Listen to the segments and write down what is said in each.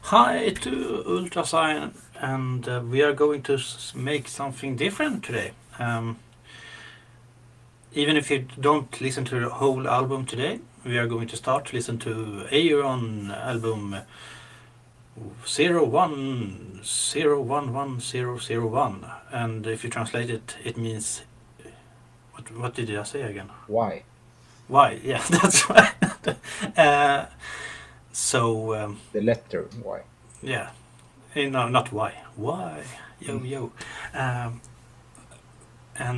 Hi to Ultrasign, and we are going to make something different today. Even if you don't listen to the whole album today, we are going to start to listen to Ayreon album 01011001, and if you translate it, it means what did I say again? Why? Why? Yeah, that's right. So The letter Y. yeah, no, not why. Why? Yo yo. And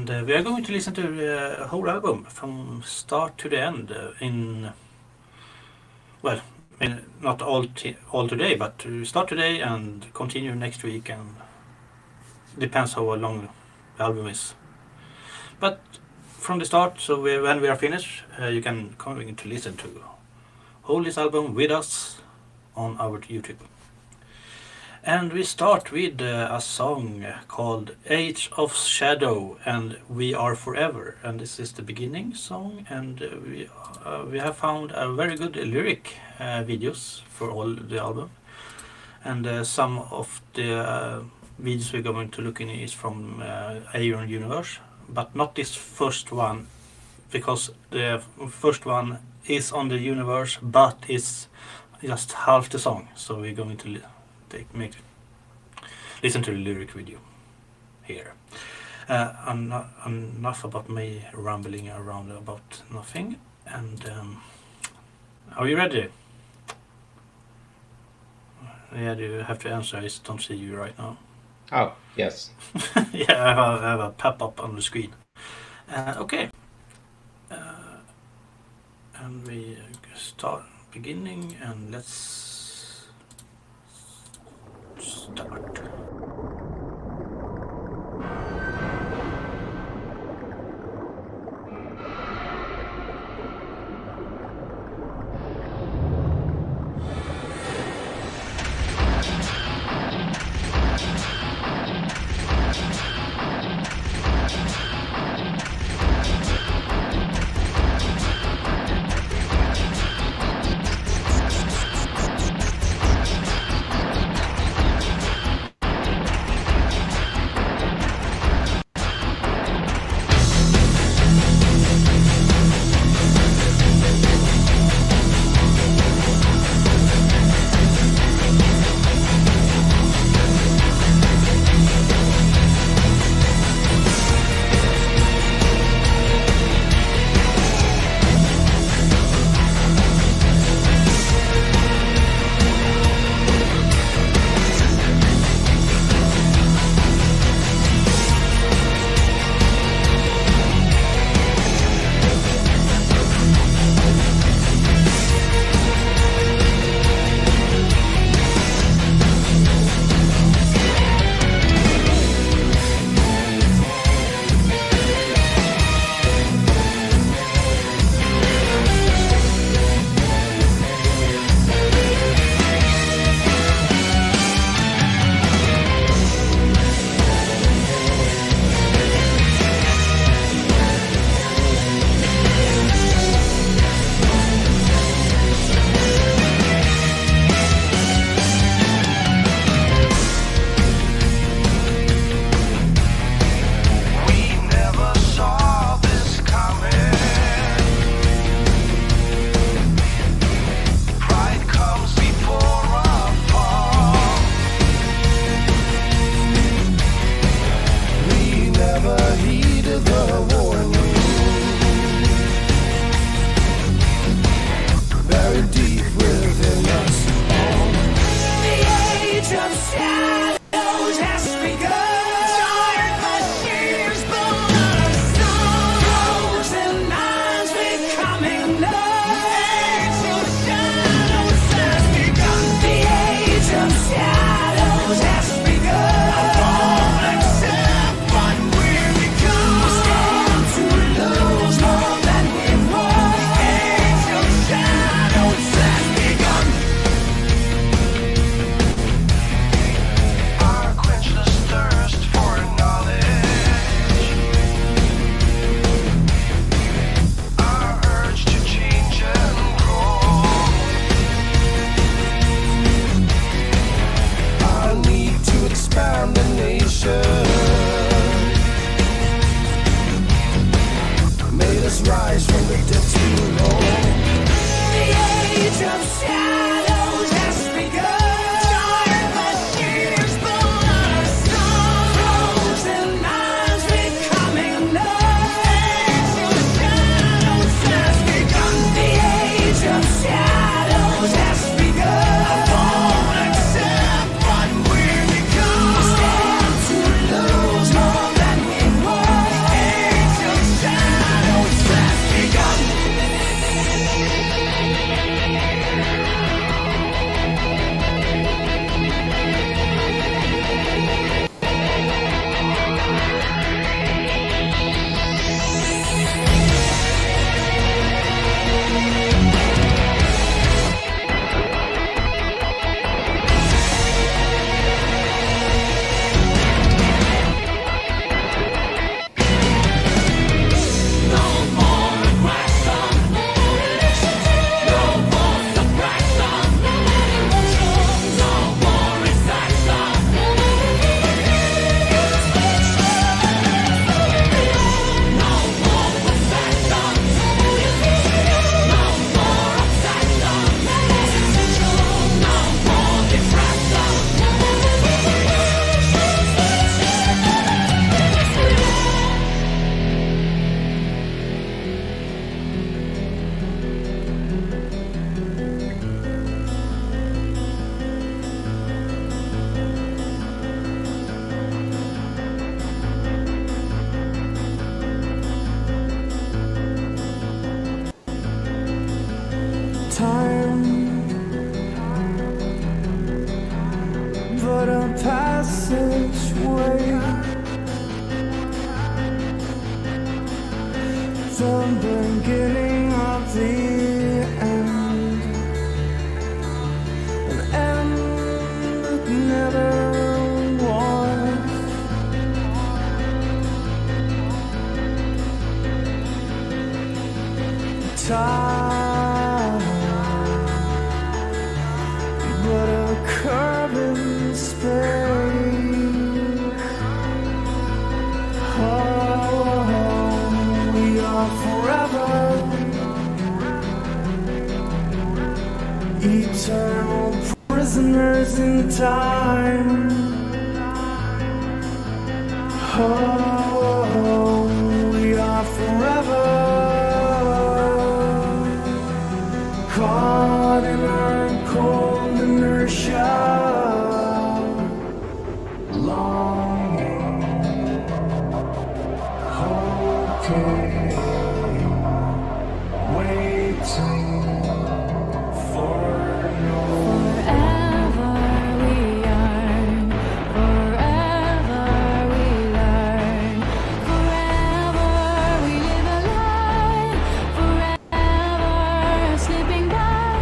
we are going to listen to the whole album from start to the end not all today, but to start today and continue next week, and depends how long the album is. But from the start, so when we are finished, you can come to listen to whole this album with us on our YouTube. And we start with a song called Age of Shadow and We Are Forever. And this is the beginning song, and we have found a very good lyric videos for all the album. And some of the videos we're going to look in is from Ayreon Universe, but not this first one, because the first one is on the universe, but it's just half the song. So we're going to listen to the lyric video here. Enough about me rambling around about nothing. And are you ready? Yeah, you have to answer. I just don't see you right now. Oh, yes. Yeah, I have a pop-up on the screen. Okay. And we start beginning, and let's start. passageway, the beginning of the end, an end that never was. Time, but a curve in space. Oh, we are forever eternal prisoners in time. Oh, we are forever caught in our cold inertia, longing, hoping, waiting for no. Forever we yearn, forever we learn, forever we live a lie, forever slipping by,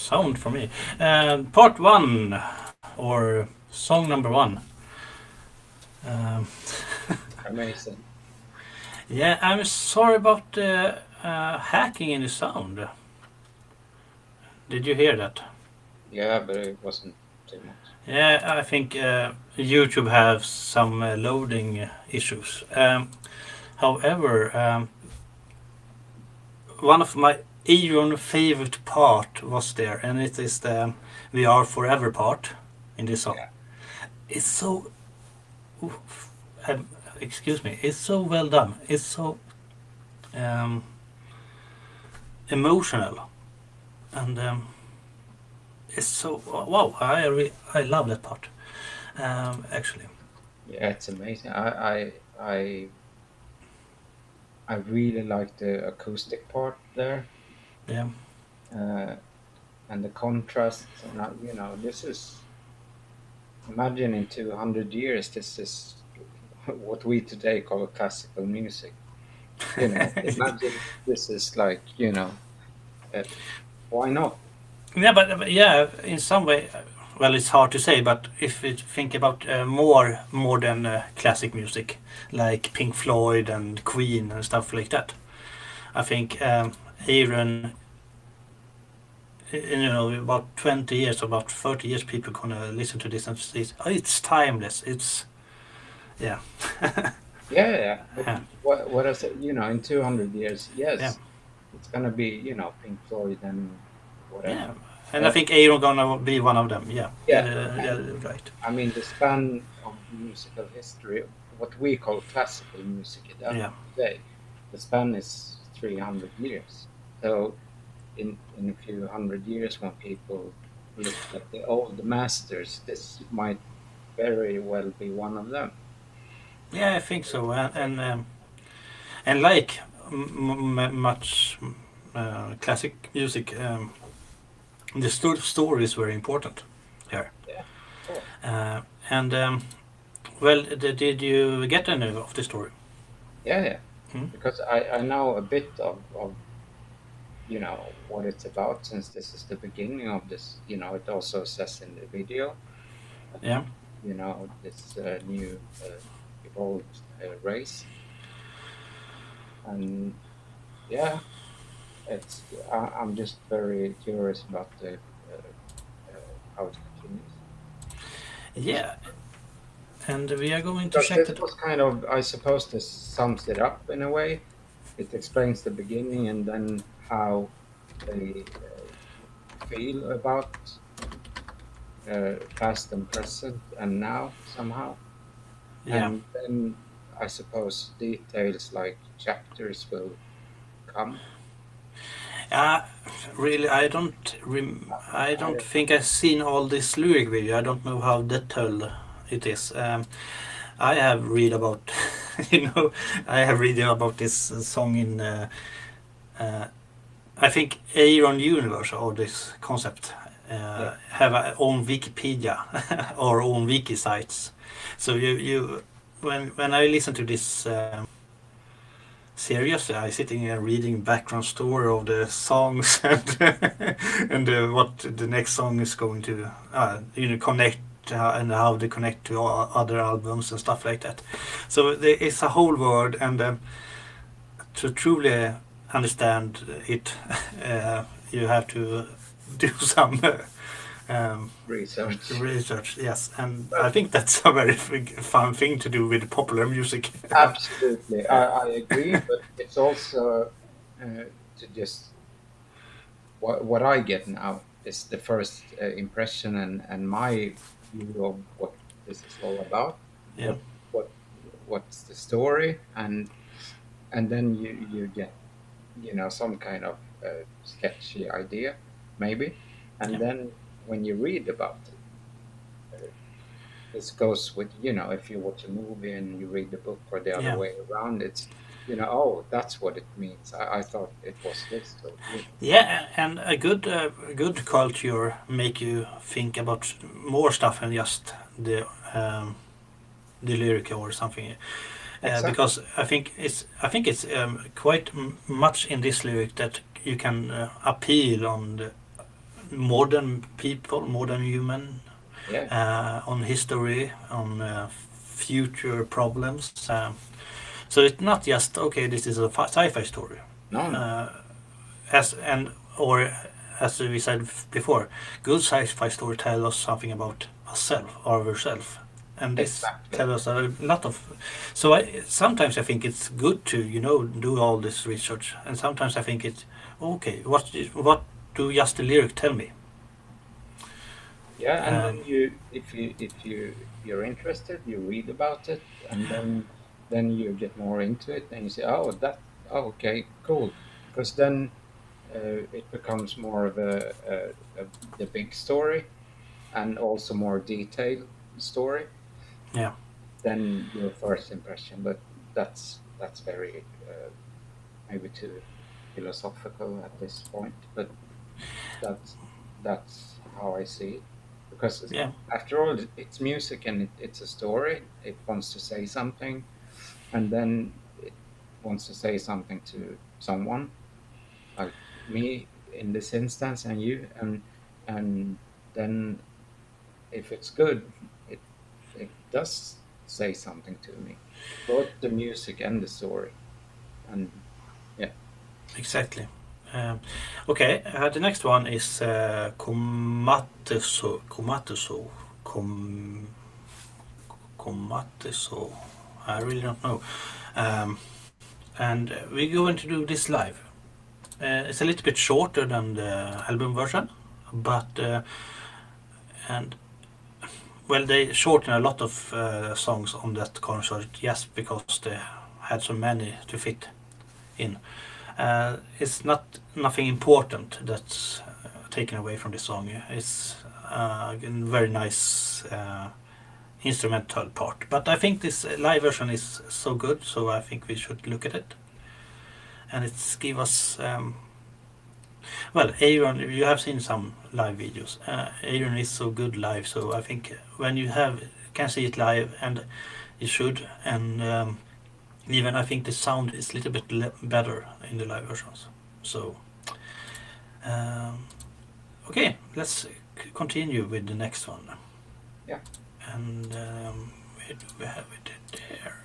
sound for me. Part 1, or song number 1. Amazing. Yeah, I'm sorry about the hacking in the sound. Did you hear that? Yeah, but it wasn't too much. Yeah, I think YouTube has some loading issues. However, one of my Ayreon favorite part was there, and it is the "We Are Forever" part in this song. Yeah. It's so, excuse me, it's so well done. It's so emotional, and it's so wow. I love that part. Actually, Yeah, it's amazing. I really like the acoustic part there, yeah, and the contrast. And this is, imagine in 200 years, this is what we today call classical music. Imagine this is like, why not? yeah, but yeah, in some way, well, it's hard to say. But if you think about more modern classic music, like Pink Floyd and Queen and stuff like that, I think Ayreon, about 20 years, about 30 years, people gonna listen to this and say, oh, it's timeless. It's, yeah. Yeah. But Yeah. what I said, in 200 years, yes, Yeah. it's gonna be, Pink Floyd and whatever. Yeah, and I think Ayreon gonna be one of them. Yeah. Yeah. Yeah, right. I mean, the span of musical history, what we call classical music Yeah. today, the span is 300 years. So, in a few hundred years, when people look at the masters, this might very well be one of them. Yeah, I think so, and like much classic music, the story is very important here. Yeah. Cool. And well, did you get any of the story? Yeah. Hmm? Because I know a bit of what it's about, since this is the beginning of this. It also says in the video, Yeah. this new evolved race, and yeah, I'm just very curious about the how it continues. Yeah, and we are going to Because check this it. was kind of, I suppose, this sums it up in a way. It explains the beginning and then how they feel about past and present and now somehow. Yeah. And then I suppose details like chapters will come. Really, I don't think I've seen all this lyric video. I don't know how detailed it is. I have read about, I have read about this song in, I think Ayreon Universe, or this concept, Yeah. have a own Wikipedia or own wiki sites. So when I listen to this series, I sitting here reading background story of the songs and what the next song is going to connect and how they connect to other albums and stuff like that. So there is a whole world, and to truly understand it, you have to do some Research. Yes, and I think that's a very fun thing to do with popular music. Absolutely, I agree, but it's also to just what I get now is the first impression and my view of what this is all about. Yeah. What's the story, and then you get some kind of sketchy idea maybe, and Yeah. then when you read about it, this goes with if you watch a movie and you read the book, or the other Yeah. way around, it's oh, that's what it means. I thought it was this. So, Yeah, and a good culture make you think about more stuff than just the lyric or something. Exactly. Because I think it's quite much in this lyric that you can appeal on modern people, modern human, Yeah. on history, on future problems. So it's not just okay. This is a sci-fi story, No. or as we said before, good sci-fi story tell us something about ourselves or ourselves, and this Exactly. tell us a lot of. So sometimes I think it's good to do all this research, and sometimes I think it's okay. What do just the lyric tell me? Yeah, and Um, then you're interested, you read about it, and then you get more into it, and you say, okay, cool, because then it becomes more of the big story, and also more detailed story yeah, than your first impression. But that's very maybe too philosophical at this point, but that's how I see it. Because yeah, after all, it's music and it's a story. It wants to say something, and then it wants to say something to someone, like me in this instance, and you, and then if it's good, it it does say something to me, both the music and the story, and yeah. exactly. Okay, the next one is Komatsu. I really don't know. Um, and we're going to do this live. It's a little bit shorter than the album version, but and well, they shorten a lot of songs on that concert just because they had so many to fit in. It's nothing important that's taken away from the song. It's a very nice instrumental part, but I think this live version is so good, so I think we should look at it. And it's give us well, Ayreon, you have seen some live videos. Ayreon is so good live, so I think when you can see it live, and you should, and even I think the sound is a little bit better in the live versions. So, okay, let's continue with the next one. Yeah. And where do we have it there?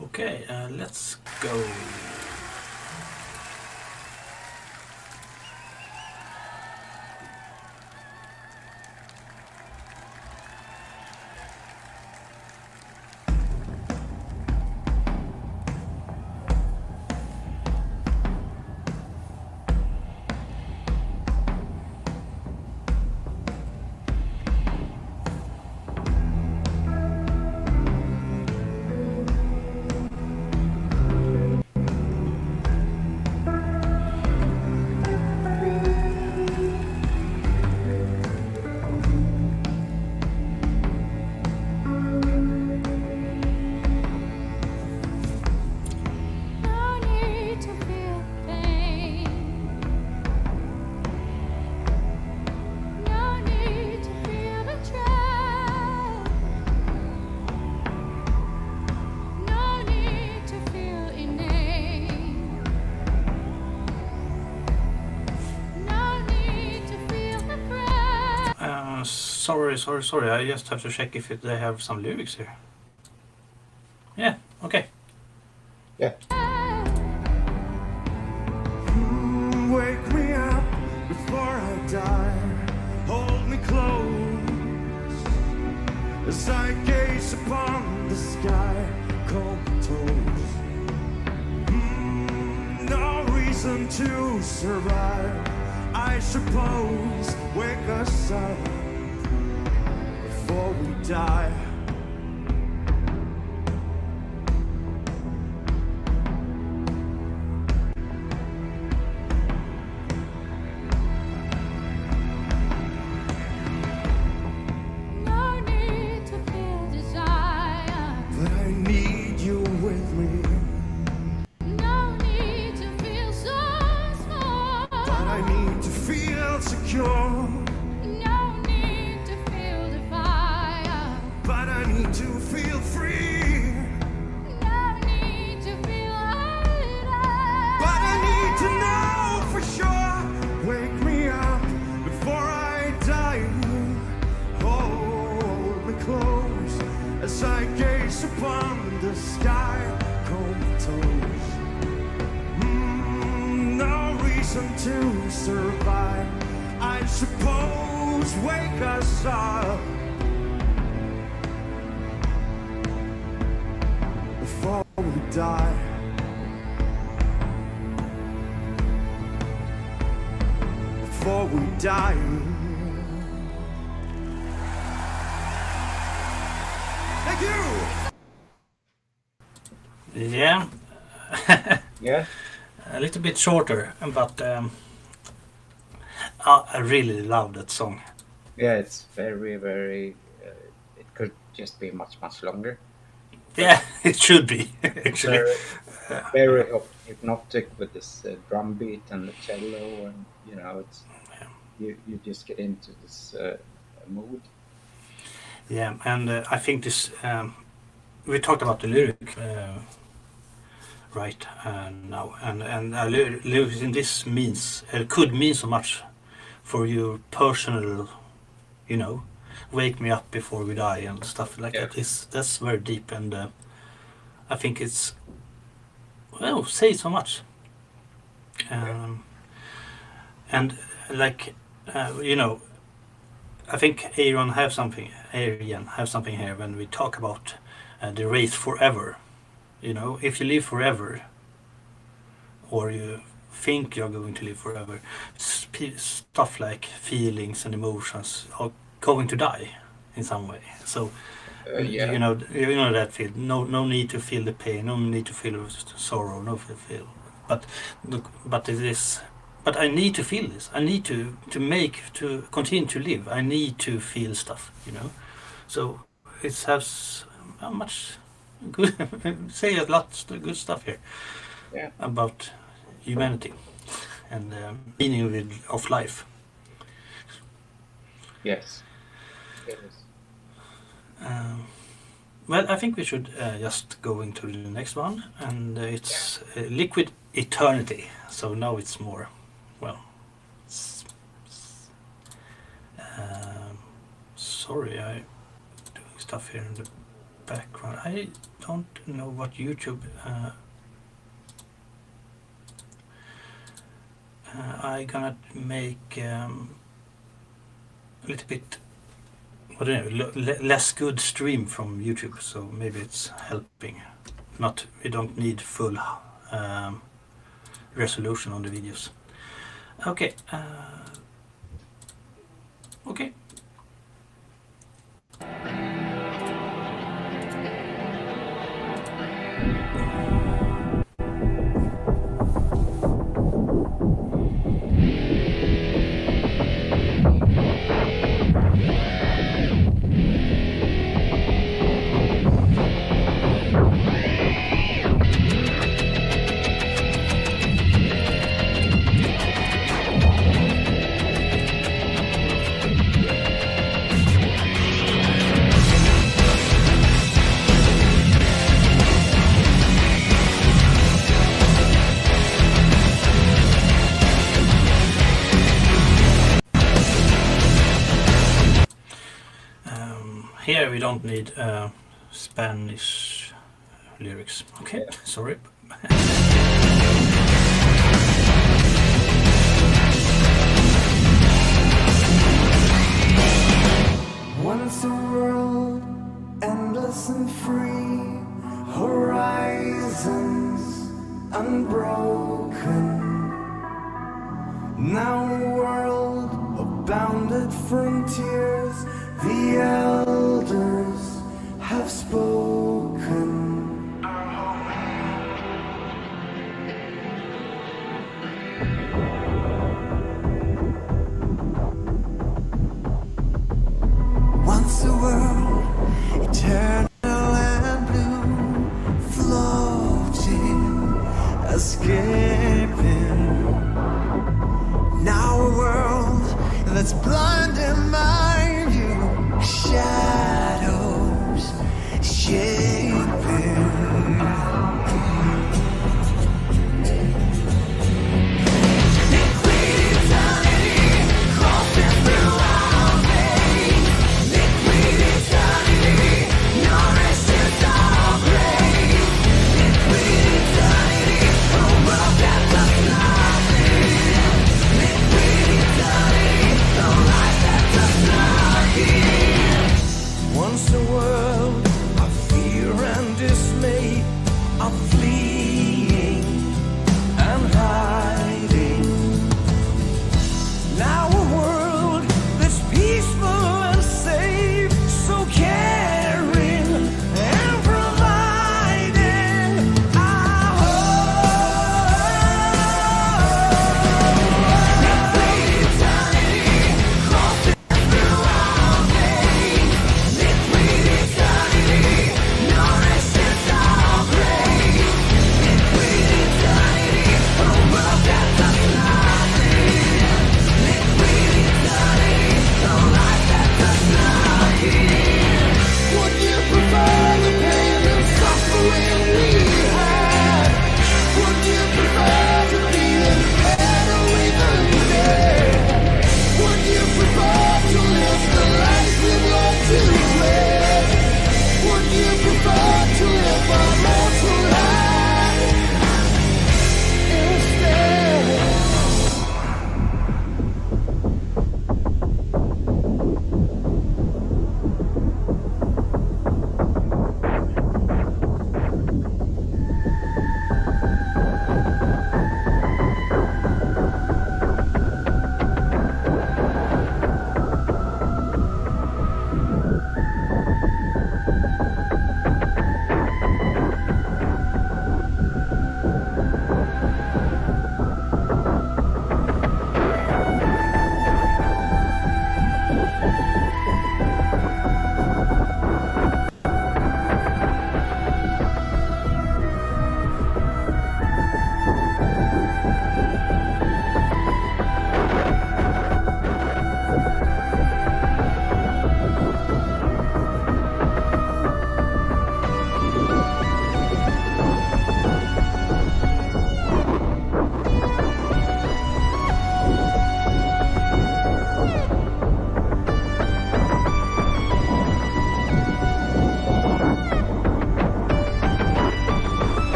Okay, let's go. No need to feel pain. No need to feel betrayed. No need to feel inane. No need to feel afraid. Sorry. I just have to check if they have some lyrics here. Yeah, okay. Yeah. Wake me up before I die. Hold me close as I gaze upon the sky, comatose. No reason to survive, I suppose. Wake us up before we die. No need to feel desire. But I need you with me. No need to feel so small. But I need to feel secure. No need to feel the fire. But upon the sky, comatose. No reason to survive, I suppose. Wake us up before we die. Before we die. Thank you. Yeah. Yeah. A little bit shorter, but I really love that song. Yeah, it's very, very. It could just be much, much longer. Yeah, it should be actually. Very hypnotic with this drum beat and the cello, and it's you just get into this mood. Yeah, and I think this. We talked about the lyric, right? Now, and lyrics in this could mean so much for your personal, wake me up before we die and stuff like that. That's very deep, and I think it's say so much. And like I think Ayreon have something here when we talk about the race forever. If you live forever, or you think you're going to live forever, stuff like feelings and emotions are going to die in some way. So you know that feel. No need to feel the pain. No need to feel sorrow. No feel. But it is. But I need to feel this. I need to continue to live. I need to feel stuff. So it has much good. Say a lot of good stuff here. Yeah. About humanity and meaning of life. Yes. Well, I think we should just go into the next one, and it's Liquid Eternity. So now it's more, sorry, I'm doing stuff here in the background. I don't know what YouTube. I gonna make a little bit. Less good stream from YouTube, so maybe it's helping. We don't need full resolution on the videos. Okay. Okay. Here we don't need Spanish lyrics. Okay, sorry. Once a world endless and free, horizons unbroken. Now a world of bounded frontiers, the elders have spoken. Once a world eternal and blue, floating, escaping. Now a world that's blind and mind you, shadows shaping. Nourishes all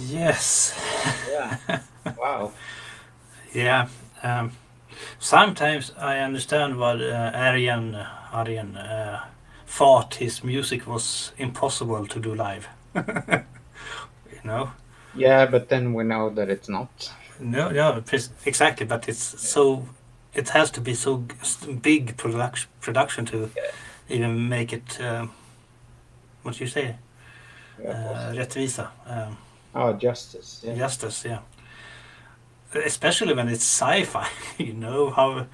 Yes. Yeah. Wow. Yeah. Um, Sometimes I understand what Aryan thought his music was impossible to do live. You know? Yeah, but then we know that it's not. No, no, exactly. But it's so. It has to be so big production to Yeah. even make it. What do you say? Yeah, possible. Rättvisa. Oh, justice. Yeah. Justice. Yeah. Especially when it's sci-fi. You know how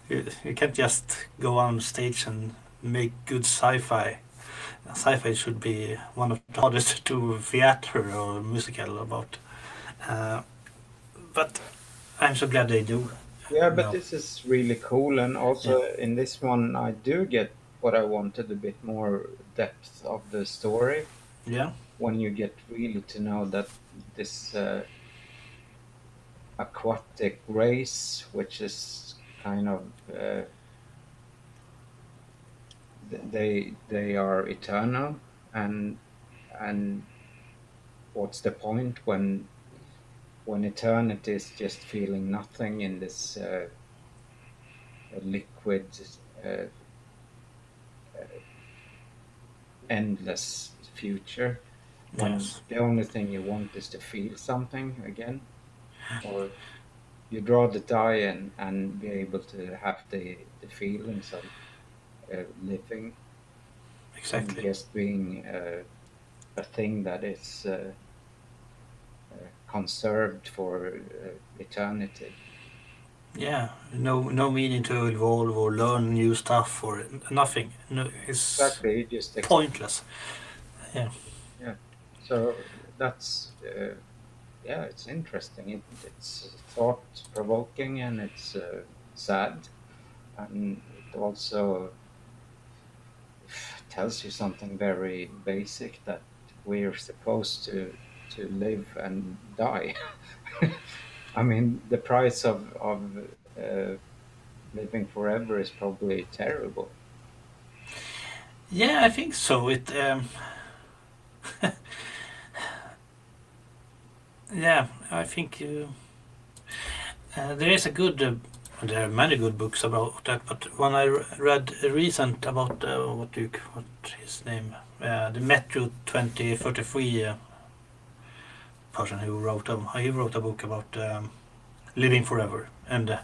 you can't just go on stage and make good sci-fi. Sci-fi should be one of the hardest to do theater or musical about. Uh, but I'm so glad they do. Yeah, but No. this is really cool, and Yeah. also in this one, I do get what I wanted, a bit more depth of the story Yeah. when you get really to know that this aquatic race, which is kind of they are eternal, and and what's the point when eternity is just feeling nothing in this liquid, uh, endless future, when Yes. the only thing you want is to feel something again, or you'd rather die and be able to have the feelings of living than Exactly. just being a thing that is conserved for eternity. Yeah. No. No meaning to evolve or learn new stuff or nothing. No. It's Exactly, you just pointless. Yeah. yeah. So that's yeah, it's interesting. It's thought provoking, and it's sad, and it also tells you something very basic, that we're supposed to live and die. I mean, the price of uh, living forever is probably terrible. Yeah. I think so. It. Yeah. I think. There is a good. There are many good books about that, but one I read recent about what his name, the Metro 2033 person who wrote he wrote a book about living forever and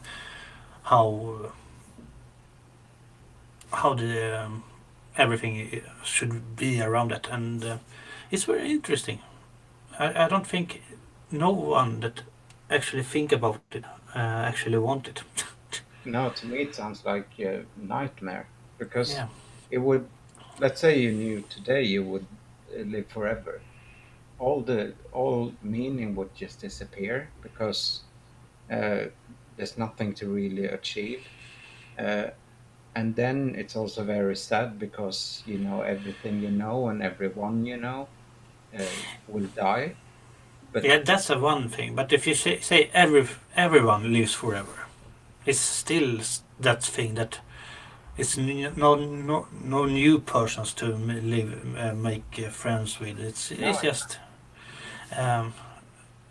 how how the everything should be around it, and it's very interesting. I don't think no one that actually think about it actually want it. No, to me it sounds like a nightmare, because Yeah. it would, let's say you knew today you would live forever. All meaning would just disappear, because uh, there's nothing to really achieve. Uh, and then it's also very sad, because you know everything you know and everyone you know will die. But Yeah, that's a one thing. But if you say everyone lives forever, it's still that thing that it's no new persons to live make friends with. no, It's just um,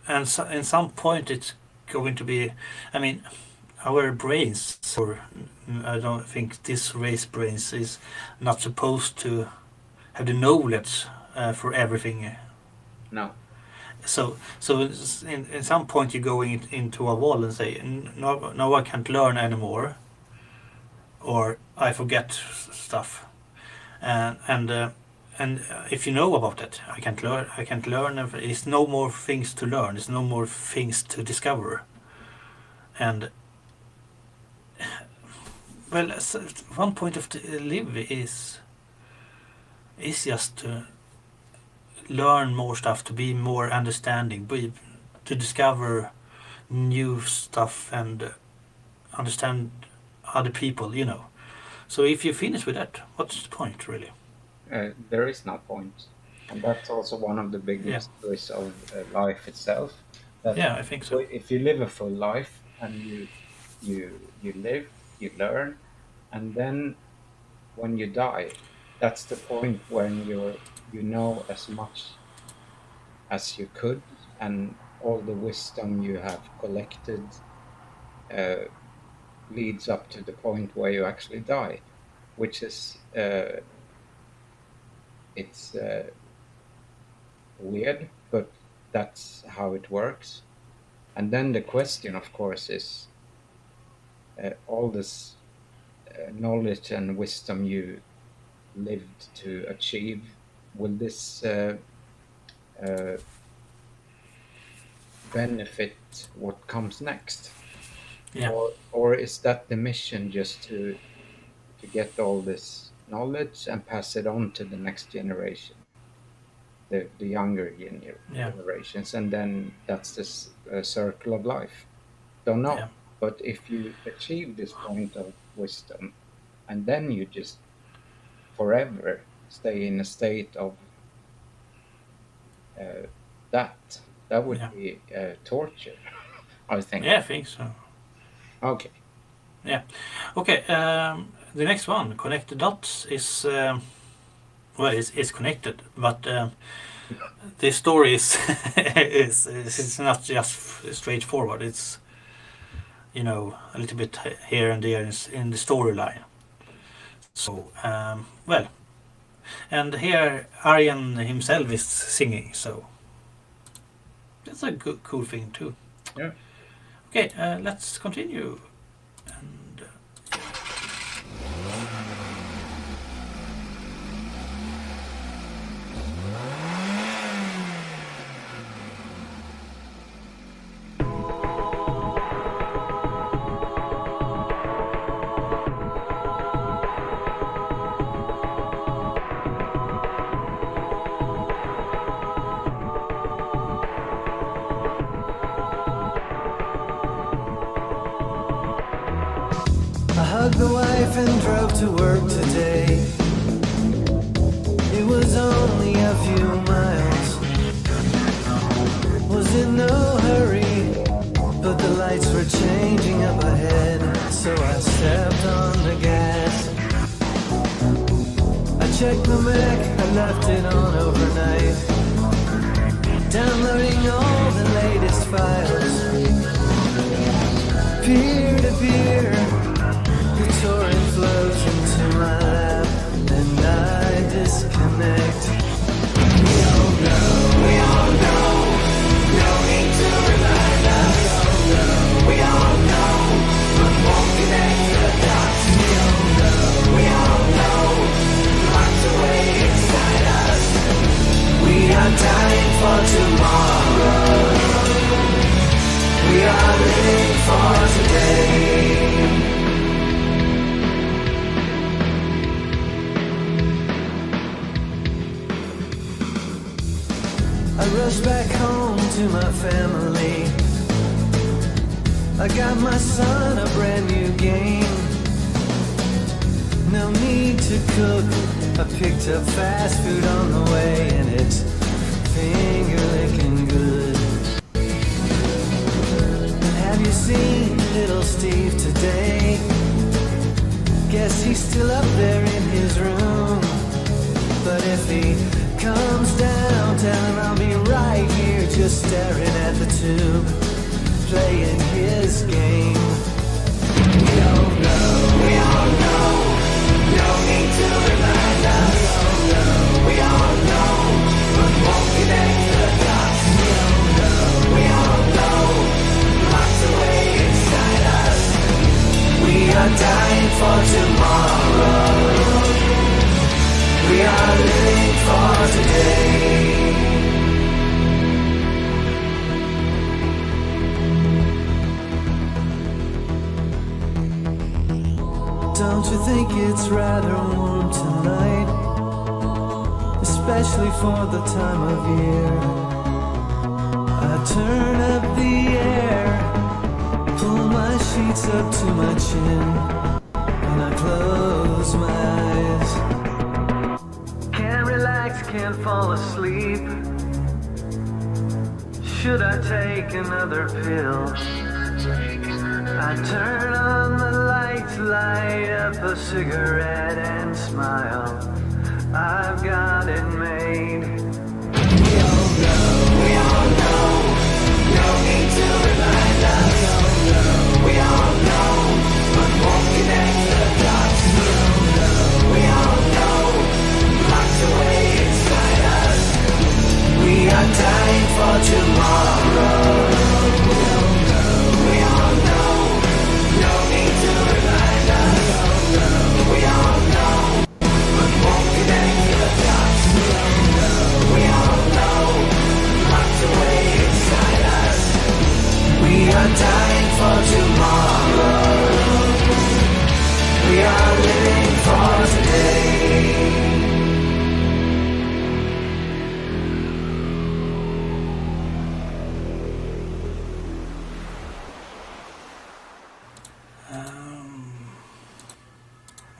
and so, in some point it's going to be. I mean, our brains, or I don't think this race brains is not supposed to have the knowledge for everything. no, So in some point you go into a wall and say, no, no, I can't learn anymore, or I forget stuff, and if you know about it, I can't learn. I can't learn. It's no more things to learn. It's no more things to discover. And well, one point of the live is just to learn more stuff, to be more understanding, to discover new stuff and understand other people, you know. So if you finish with that, what's the point, really? there is no point. And that's also one of the big Yeah, mysteries of life itself. That yeah, I think so. if you live a full life, and you live, you learn, and then when you die, that's the point when you know as much as you could, and all the wisdom you have collected leads up to the point where you actually die, which is it's weird, but that's how it works. And then the question, of course, is all this knowledge and wisdom you lived to achieve, will this benefit what comes next? Yeah. Or is that the mission, just to get all this knowledge and pass it on to the next generation, the younger generations, and then that's this circle of life? Don't know. Yeah. But if you achieve this point of wisdom, and then you just forever stay in a state of that would Yeah. be torture, I think. Yeah, I think so. Okay. Yeah. Okay. The next one, connect the dots, is well, it's connected, but the story is is not just straightforward. It's, you know, a little bit here and there in the storyline. So well, and here Ayreon himself is singing, so that's a good, cool thing too. Yeah. Okay, let's continue. And I hugged the wife and drove to work today. It was only a few miles. Was in no hurry, but the lights were changing up ahead, so I stepped on the gas. I checked the Mac, I left it on overnight, downloading all the latest files. Peer to peer, the torrent flows into my lap, and I disconnect. We all know, no need to remind us. We all know, but won't connect the dots. We all know, locked away inside us. We are dying for tomorrow. We are living for today. I rushed back home to my family. I got my son a brand new game. No need to cook. I picked up fast food on the way, and it's finger licking good. Have you seen little Steve today? Guess he's still up there in his room. But if he comes down, tell him I'll be right here, just staring at the tube, playing his game. We all know, no need to remind us. We all know, but won't connect the dots. We all know, locked away inside us. We are dying for tomorrow. We are living for today. Don't you think it's rather warm tonight? Especially for the time of year. I turn up the air, pull my sheets up to my chin, and I close my eyes. Can't relax, can't fall asleep. Should I take another pill? I turn on the lights, light up a cigarette and smile. I've got it made. We all know. are dying for tomorrow. We all know, no need to remind us. We all know, but won't get any of the dots. We all know, locked away inside us. We are dying for tomorrow. We are living for today.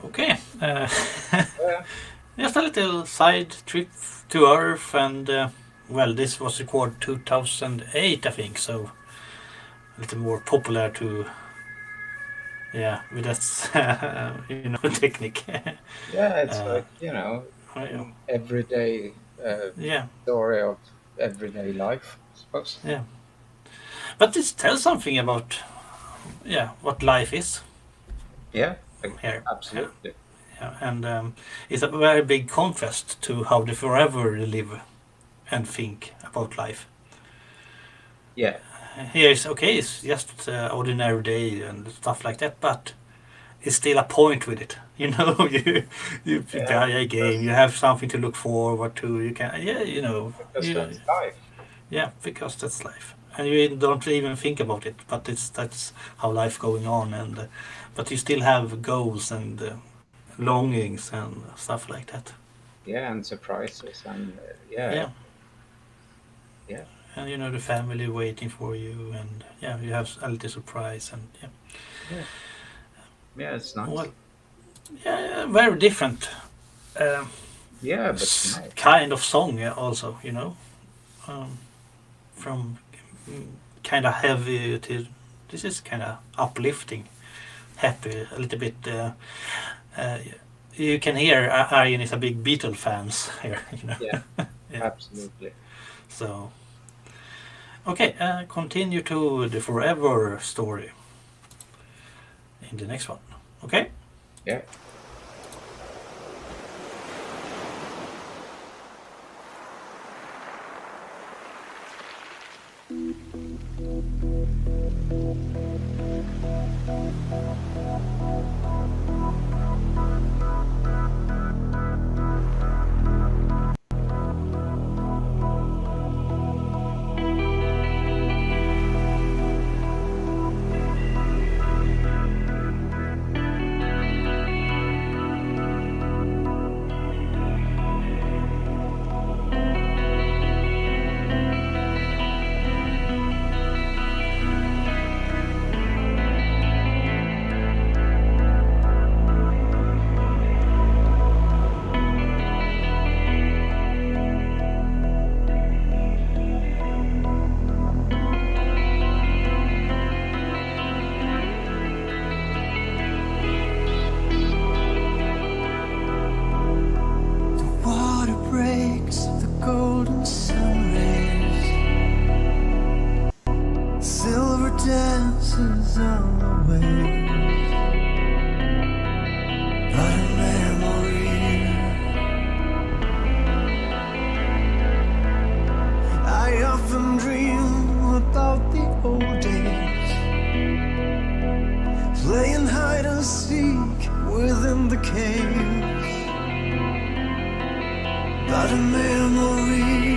Okay. Yeah. Just a little side trip to Earth, and well, this was recorded 2008, I think, so a little more popular to, yeah, with that, you know, technique. Yeah, it's Uh, like, yeah, everyday yeah, story of everyday life, I suppose. yeah. But this tells something about, yeah, what life is Yeah, here. absolutely. Yeah, and it's a very big contrast to how they forever live and think about life. Yeah, Here is okay, it's just ordinary day and stuff like that, but it's still a point with it. You know, you Yeah, buy a game, you have something to look forward to. You can, yeah, you know, because that's life. yeah, because that's life, and you don't even think about it. But that's how life going on, and but you still have goals and longings and stuff like that. Yeah, and surprises, and Yeah. yeah, And you know the family waiting for you, and yeah, you have a little surprise, and yeah, yeah, it's nice. well, yeah, very different. Yeah, but nice. Kind of song also, you know, from kind of heavy to this is kind of uplifting, happy, a little bit. You can hear Ayreon is a big Beatle fans here, you know. Yeah, Yeah. absolutely. So, okay, continue to the Forever story in the next one. Okay. Yeah. Water breaks the golden sun rays. Silver dances on the waves. But a memory. I often dream about the old days, playing hide and seek within the caves. But a memory.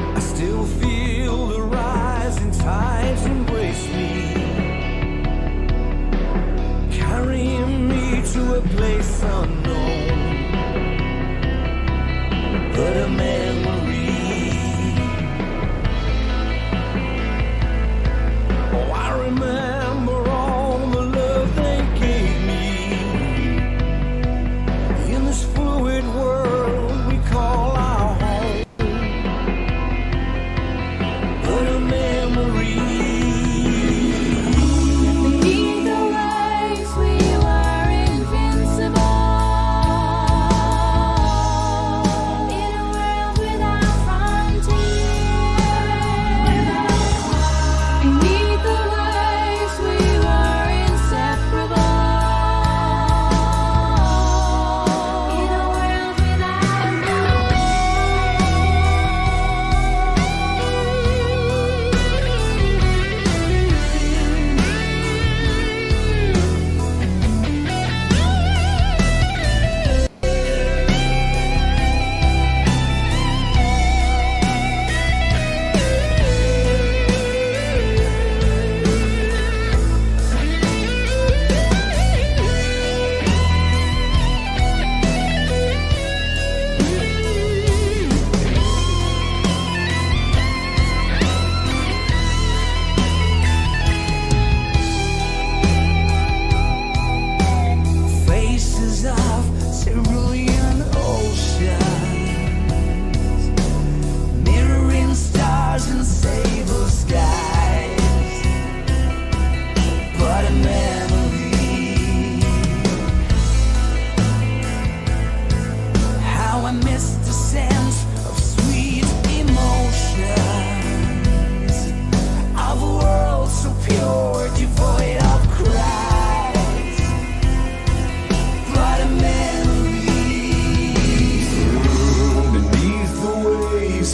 I still feel the rising tides embrace me, carrying me to a place unknown. But a memory. Oh, I remember all the love they gave me. In this fluid world we call our home. But a memory. Beneath the waves we were invincible. In a world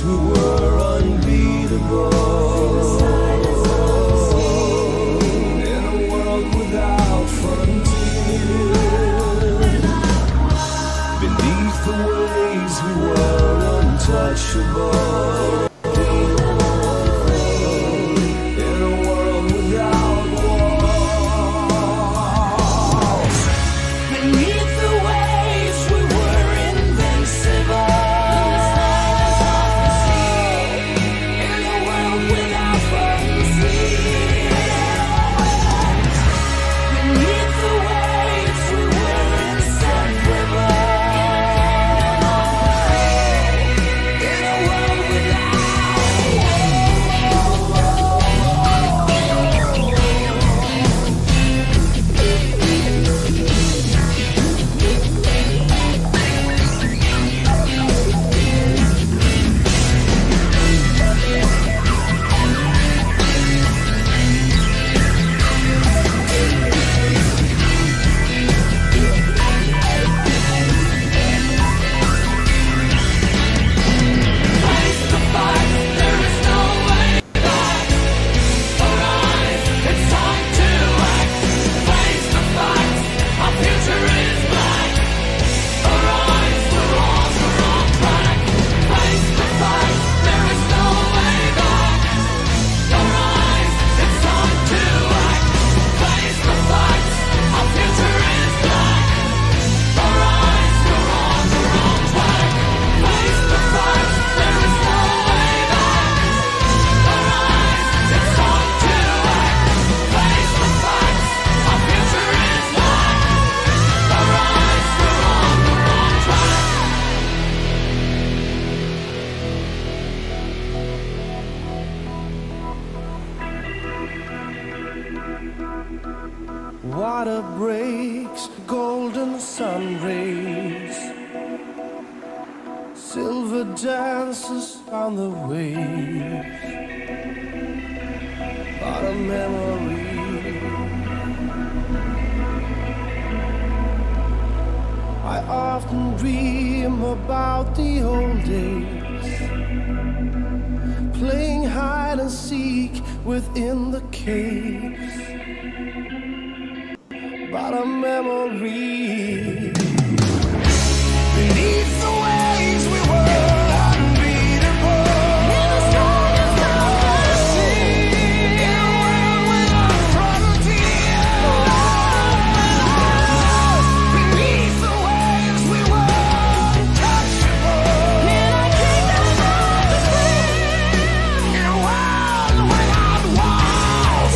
we were unbeatable. In a world without frontiers, beneath the waves we were untouchable. In a world without walls, beneath the waves we were invincible. In a world without frontiers, beneath the waves we were inseparable. In a world without water breaks, golden sun rays, silver dances on the waves, but a memory. I often dream about the old days, playing hide and seek within the caves, but a memory. Beneath the waves we were unbeatable. In the strongest of the sea. In a world without frontiers. Beneath the waves we were untouchable. In a kingdom of the sea. In a world without walls.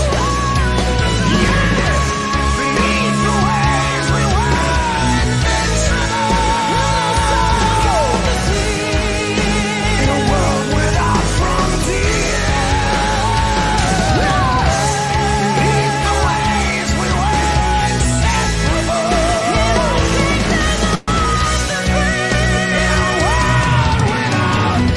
Beneath the waves we were invincible. In a world without frontiers. Beneath the waves we were inseparable. In a world without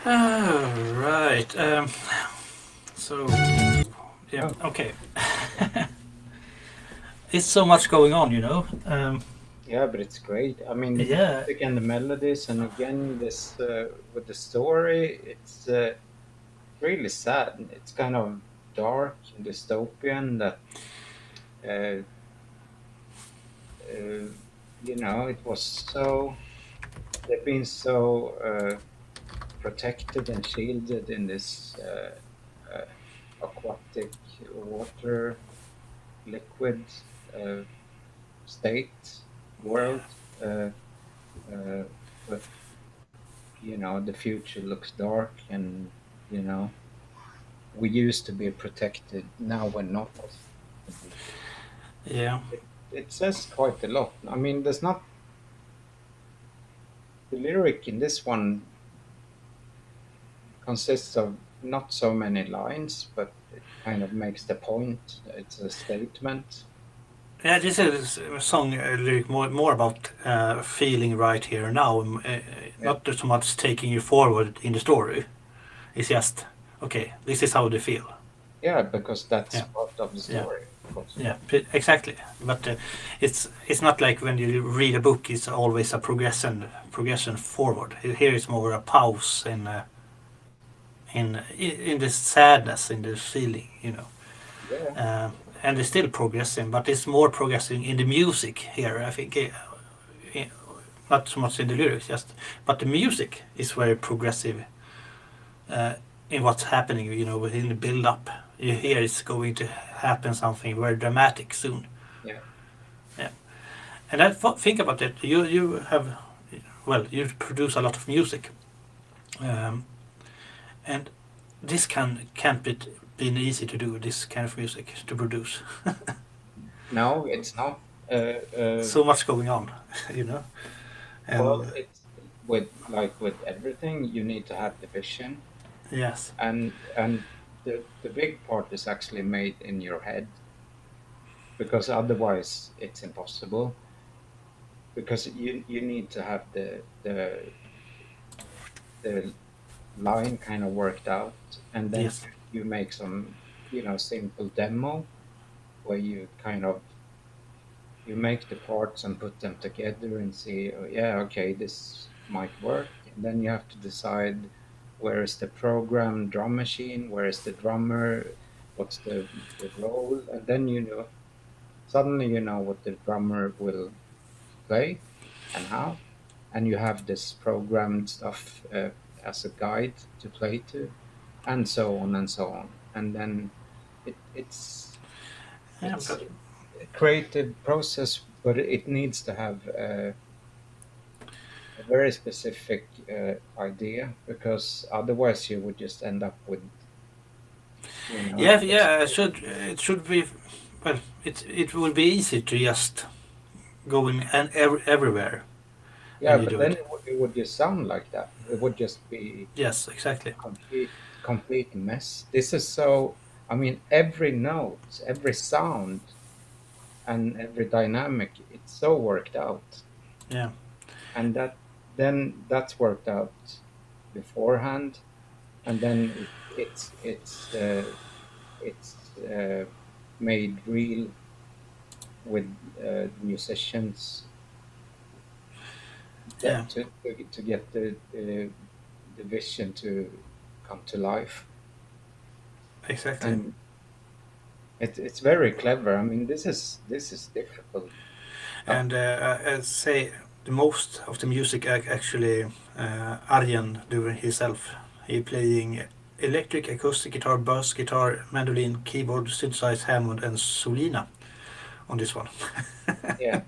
Right. So, yeah, okay. It's so much going on, you know. Yeah, but it's great. I mean, the Yeah. music and the melodies, and again, this with the story, it's really sad. It's kind of dark and dystopian. That you know, it was so they've been so protected and shielded in this aquatic water liquid uh, state world. Uh, uh, but the future looks dark, and you know, we used to be protected. Now we're not. Yeah. It says quite a lot. I mean, there's not the lyric in this one consists of not so many lines, but it kind of makes the point. It's a statement. Yeah, this is a song lyric more about feeling right here and now, Yeah, not so much taking you forward in the story. It's just, okay, this is how they feel. yeah, because that's Yeah. part of the Yeah. story, of course. Yeah, exactly. But it's not like when you read a book, it's always a progression forward. Here it's more a pause in the sadness, in the feeling, Yeah, and it's still progressing, but it's more progressing in the music here. I think not so much in the lyrics, but the music is very progressive in what's happening. Within the build up, you hear it's going to happen something very dramatic soon. yeah. Yeah, and think about it. You have, well, you produce a lot of music, and this can't been easy to do. This kind of music to produce. No, it's not. So much going on, you know. Well, And it's with everything, you need to have the vision, yes, and the big part is actually made in your head, because otherwise it's impossible. Because you need to have the line kind of worked out, and then yes, you make some simple demo where you kind of you make the parts and put them together and see, oh, yeah, okay, this might work. And then you have to decide where is the program drum machine, where is the drummer, what's the role, and then suddenly you know what the drummer will play and how, and you have this programmed stuff as a guide to play to, and so on and so on. And then it's yeah, it's a creative process, but it needs to have a very specific idea, because otherwise you would just end up with yeah, yeah. It should be. Well, it will be easy to just go in and everywhere yeah, when you but do then it. it would just sound like that. It would just be Yes, exactly. complete mess. This is so. I mean, every note, every sound, and every dynamic, it's so worked out, Yeah, and that's worked out beforehand, and then it's made real with musicians yeah, to get the vision to come to life, exactly. and it's very clever. I mean, this is difficult. And I say the most of the music actually Arjen doing himself. He playing electric, acoustic guitar, bass guitar, mandolin, keyboard, synthesizer, Hammond, and Solina on this one. Yeah,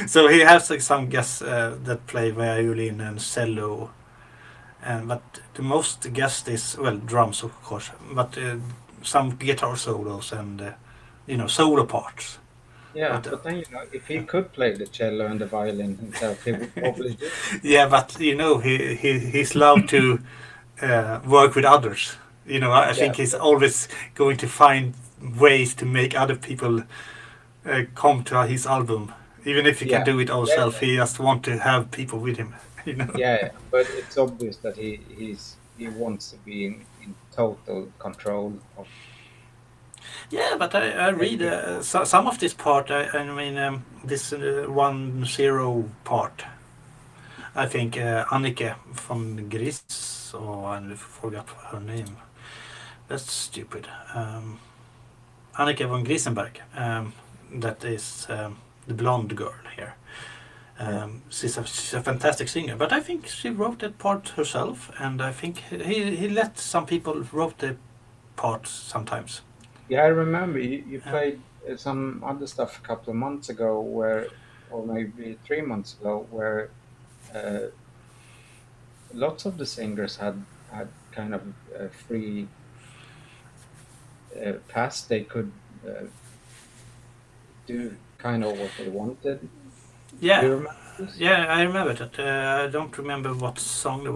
So he has like, some guests that play violin and cello, and but the most guest is, well, drums of course, but some guitar solos and solo parts. yeah, But but then if he could play the cello and the violin himself, he would probably do it. yeah, but he's allowed to work with others. I Yeah, think he's but, always going to find ways to make other people come to his album. Even if he can yeah, do it yeah, himself, he just want to have people with him. yeah. But it's obvious that he wants to be in total control of Yeah, but I read every. some of this part. I mean, this 1-0 part. I think Annike from Gris, I forgot her name. That's stupid. Annike von Grisenberg. That is the blonde girl here. She's a fantastic singer, but I think she wrote that part herself, and I think he let some people wrote the parts sometimes. Yeah, I remember you Yeah. played some other stuff a couple of months ago, or maybe 3 months ago, where uh, lots of the singers had kind of a free pass. They could do kind of what they wanted. Do Yeah, you remember this? yeah, I remember that. I don't remember what song it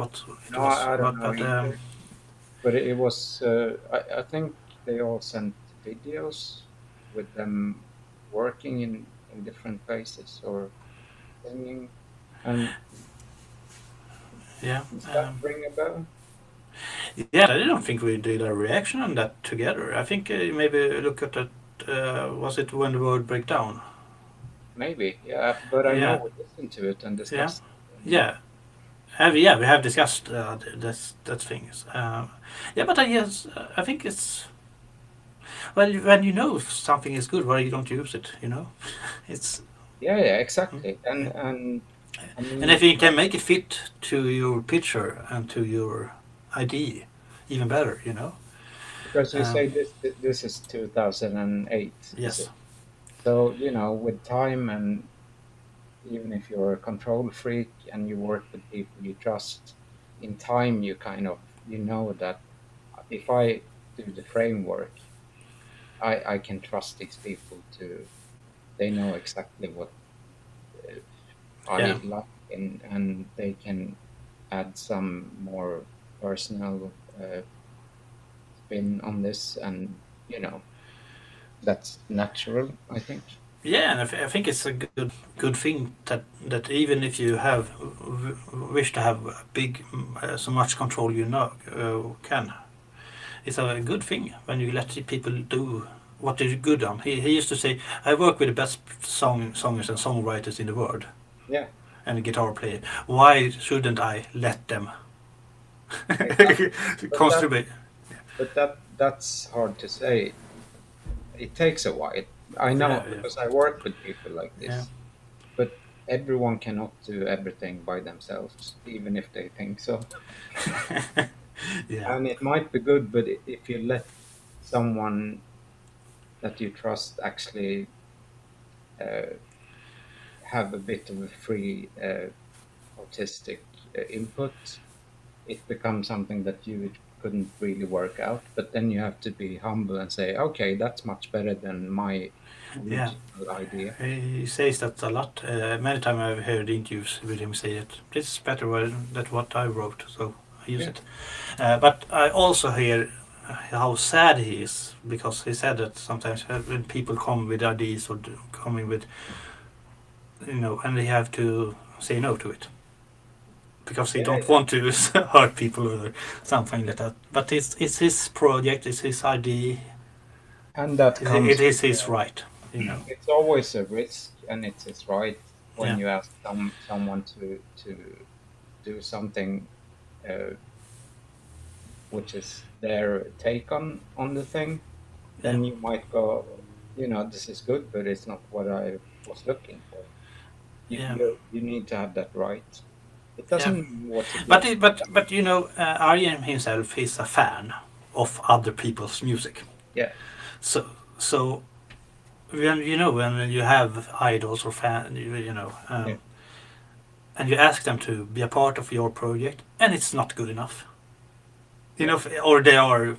No, was, I don't know but either. But it was. I think they all sent videos with them working in different places or singing. And yeah, does that ring a bell? yeah. I don't think we did a reaction on that together. I think maybe look at that. Was it when the world break down? Maybe, yeah. But I know Yeah, we listened to it and yeah, discussed it. And yeah. Yeah, we have discussed that things. Yeah, but I guess I think it's well when you know if something is good, why you don't use it? You know, it's yeah, mm, exactly. yeah. And I And if mean, you can make it fit to your picture and to your ID, even better. You know. because you Um, say this is 2008, is yes. it? So, with time, and even if you're a control freak and you work with people you trust, in time you kind of that if I do the framework, I can trust these people to they know exactly what Yeah. I like, and they can add some more personal spin on this, and that's natural, I think. Yeah, and I think it's a good thing that even if you have wish to have a big so much control you know can, it's a good thing when you let the people do what they're good on. He used to say, "I work with the best songers and songwriters in the world Yeah, and guitar player. Why shouldn't I let them exactly. But that contribute?" that's hard to say. It takes a while. I Yeah, know because I work with people like yeah, this, but everyone cannot do everything by themselves, even if they think so. yeah, And it might be good, but if you let someone that you trust actually uh, have a bit of a free artistic input, it becomes something that you couldn't really work out. But then you have to be humble and say, okay, that's much better than my yeah. original idea. He says that a lot. Many times I've heard interviews with him say that this is better than what I wrote, so I use Yeah, it. But I also hear how sad he is because he said that sometimes when people come with ideas or coming with, and they have to say no to it because he yeah, don't want to hurt people or something like that. But it's his project, it's his idea, and that it comes. is his right. It's always a risk, and it's right when Yeah, you ask someone to do something uh, which is their take on the thing. yeah, Then you might go, this is good, but it's not what I was looking for. You yeah, you, you need to have that right. It yeah. doesn't mean what to But do. it, but but Arjen himself is a fan of other people's music. Yeah, So so when you have idols or fan, yeah, and you ask them to be a part of your project, and it's not good enough, yeah. or they are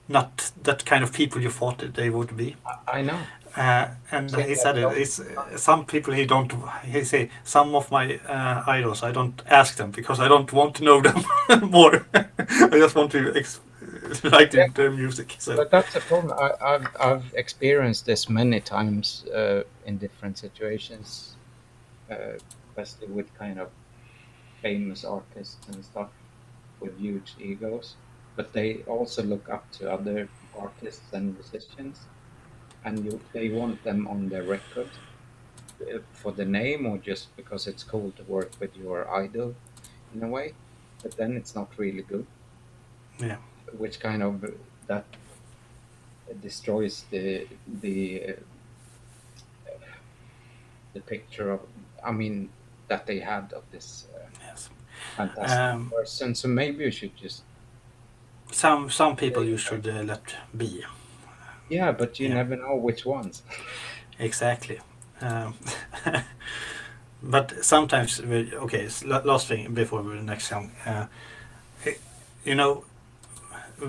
not that kind of people you thought that they would be. I know. I've And seen he that said it. lots It's of times. some people he don't. He say some of my idols. I don't ask them because I don't want to know them more. I just want to like Yeah, their music. So but that's a problem. I've experienced this many times in different situations, especially with kind of famous artists and stuff with huge egos. But they also look up to other artists and musicians, and they want them on their record for the name or just because it's cool to work with your idol in a way. But then it's not really good, yeah, which kind of that destroys the picture of. I mean, that they had of this Yes. fantastic person. So maybe you should just Some people you should let be. but you Yeah. never know which ones. Exactly. But sometimes, okay, last thing before the next song. You know,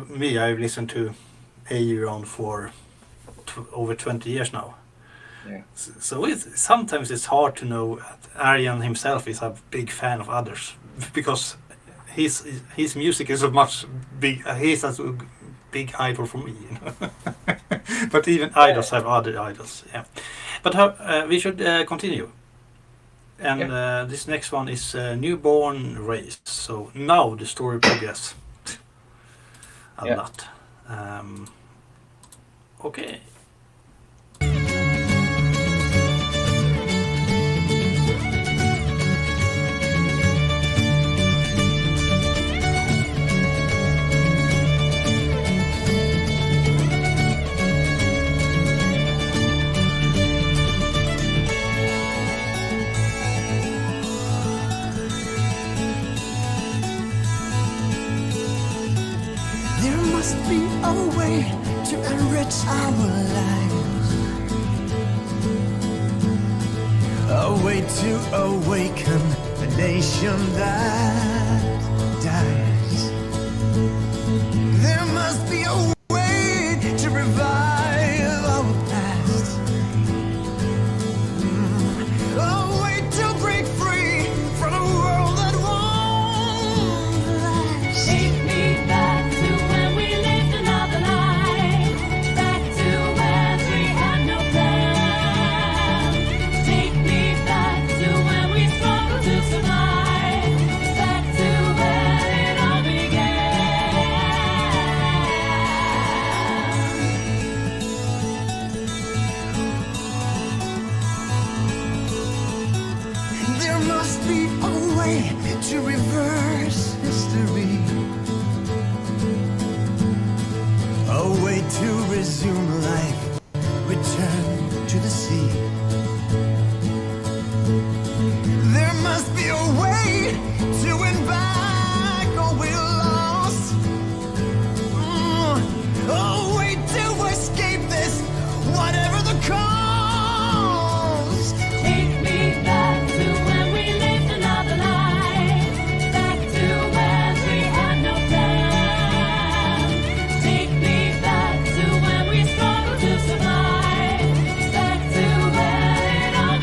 me, I've listened to Ayreon for over 20 years now. Yeah. So sometimes it's hard to know that Ayreon himself is a big fan of others, because his music is a much big. He's a big idol for me. You know? But even idols have other idols. Yeah. But we should continue. And this next one is Newborn Race. So now the story progresses a lot. Okay. There must be a way to enrich our lives, a way to awaken a nation that dies. There must be a way to revive our past, a way to break free from a world that won't last. Take me back to when we lived another life, back to when we had no plan. Take me back to when we struggled to survive, back to where it all began. There must be a way to reverse history, a way to resume life, return to the sea. There must be a way to win back all we lost, a way to escape this, whatever the cost. Take me back to when we lived another life, back to when we had no plan. Take me back to when we struggled to survive, back to where it all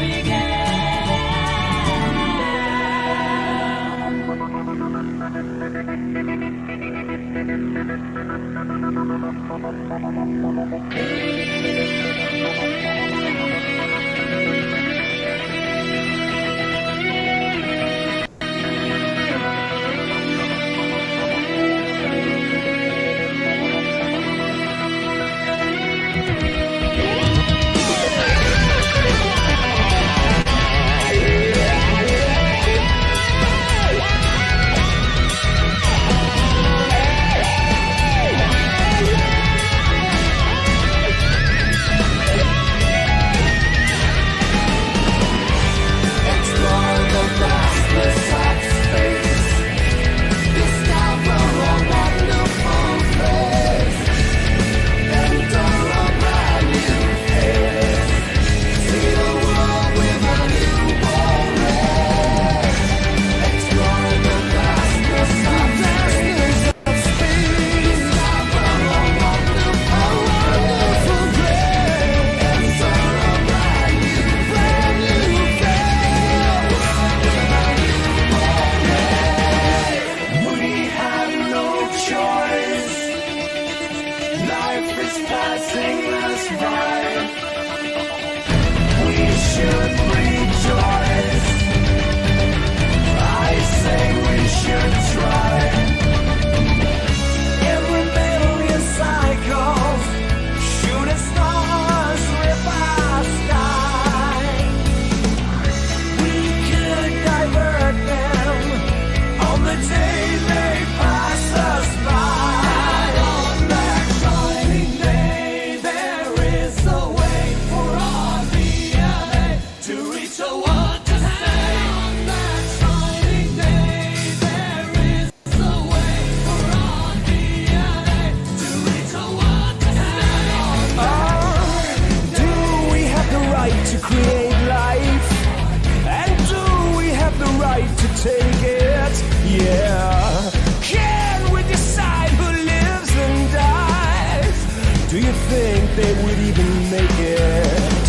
they would even make it.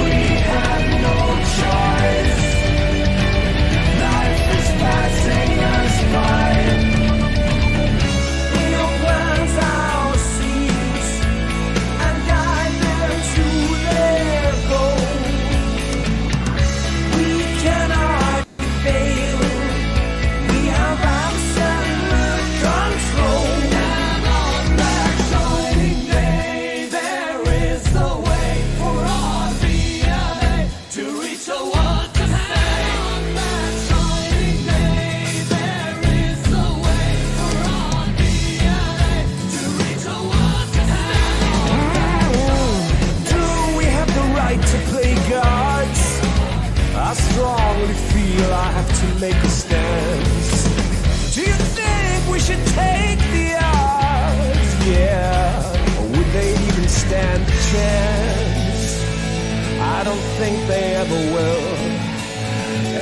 We have no choice. Life is passing us by. We'll plant our seeds and guide them to their goal. We cannot fail. We have absolute control. And on that shining day, there is a way for our DNA to reach the world to stay. On that shining day, there is a way for our DNA to reach the world to stay. Do we have the right to play gods? I strongly feel I have to make a stance. Do you think we should take the odds? Yeah. Or would they even stand a chance? I don't think they ever will.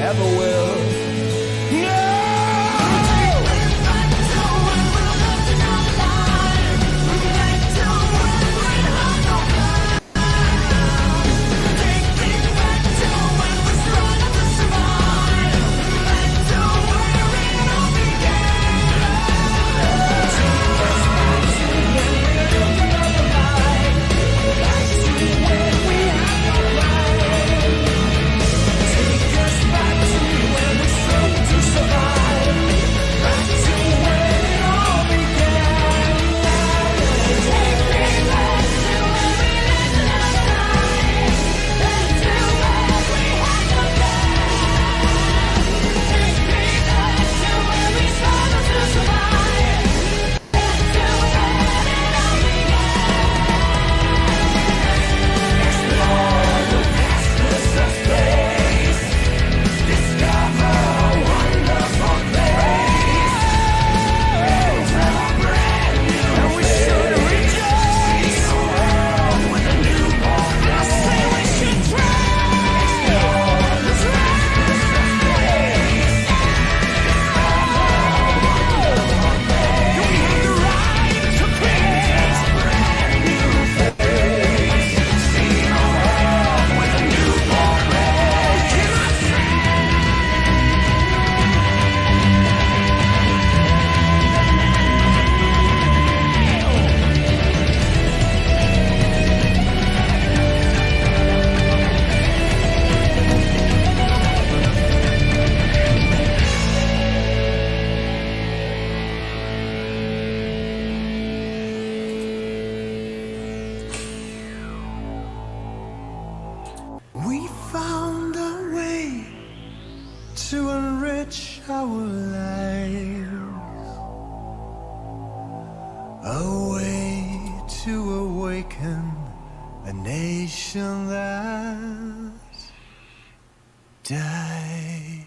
Ever will. No! We found a way to enrich our lives, a way to awaken a nation that's died.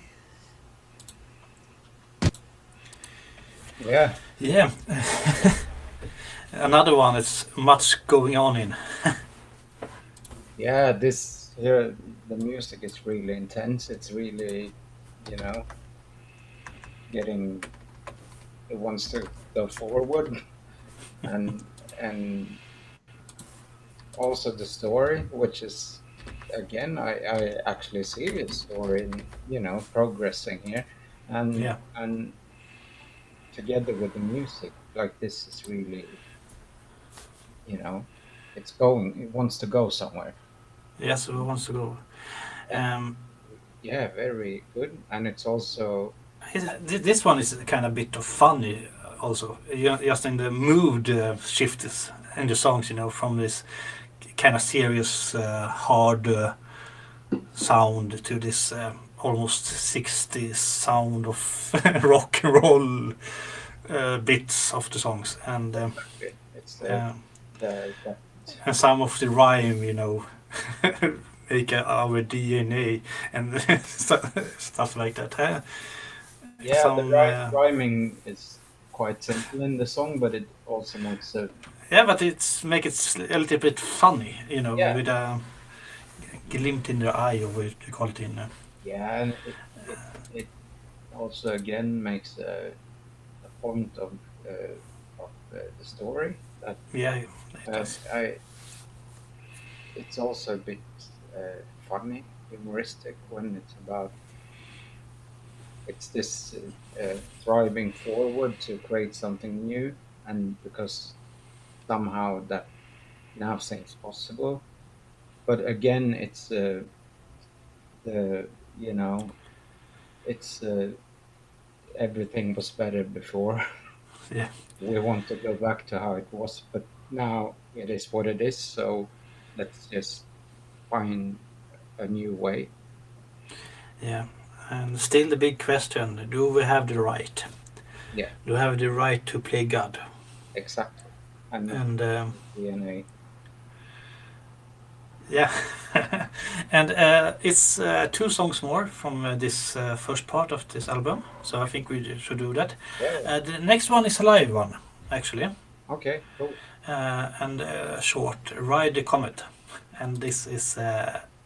Yeah. Yeah. Another one that's much going on in. Yeah, this here, the music is really intense. It's really, you know, getting, it wants to go forward, and also the story, which is, again, I actually see the story, progressing here, and Yeah. and together with the music, like this is really, it's going, it wants to go somewhere. Yes, who wants to go? Yeah, very good, and it's also This one is kind of bit of funny also. Just in the mood shifts in the songs, from this kind of serious, hard sound to this almost 60s sound of rock and roll bits of the songs, and it's the and some of the rhyme, make our DNA and stuff like that. yeah, Some, the rhyming is quite simple in the song, but it also makes it yeah, but make it a little bit funny, Yeah. with a glint in the eye, or what you call it in. yeah, and it also again makes a point of the story, That Yeah, it does. it's also a bit funny, humoristic when it's about it's this thriving forward to create something new, and because somehow that now seems possible. But again, it's the you know it's everything was better before. Yeah. We want to go back to how it was, but now it is what it is. So let's just find a new way. Yeah. And still the big question, do we have the right? Yeah, Do we have the right to play God? exactly. And And DNA. yeah. And it's 2 songs more from this first part of this album. So I think we should do that. Yeah. The next one is a live one, actually. Okay. Cool. And short, Ride the Comet. And this is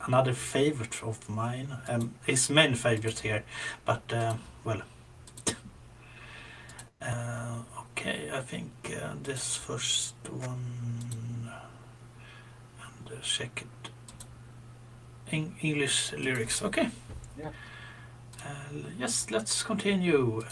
another favorite of mine. His main favorite here, but well. Okay, I think this first one, and check it. English lyrics, okay. Yeah. Yes, let's continue.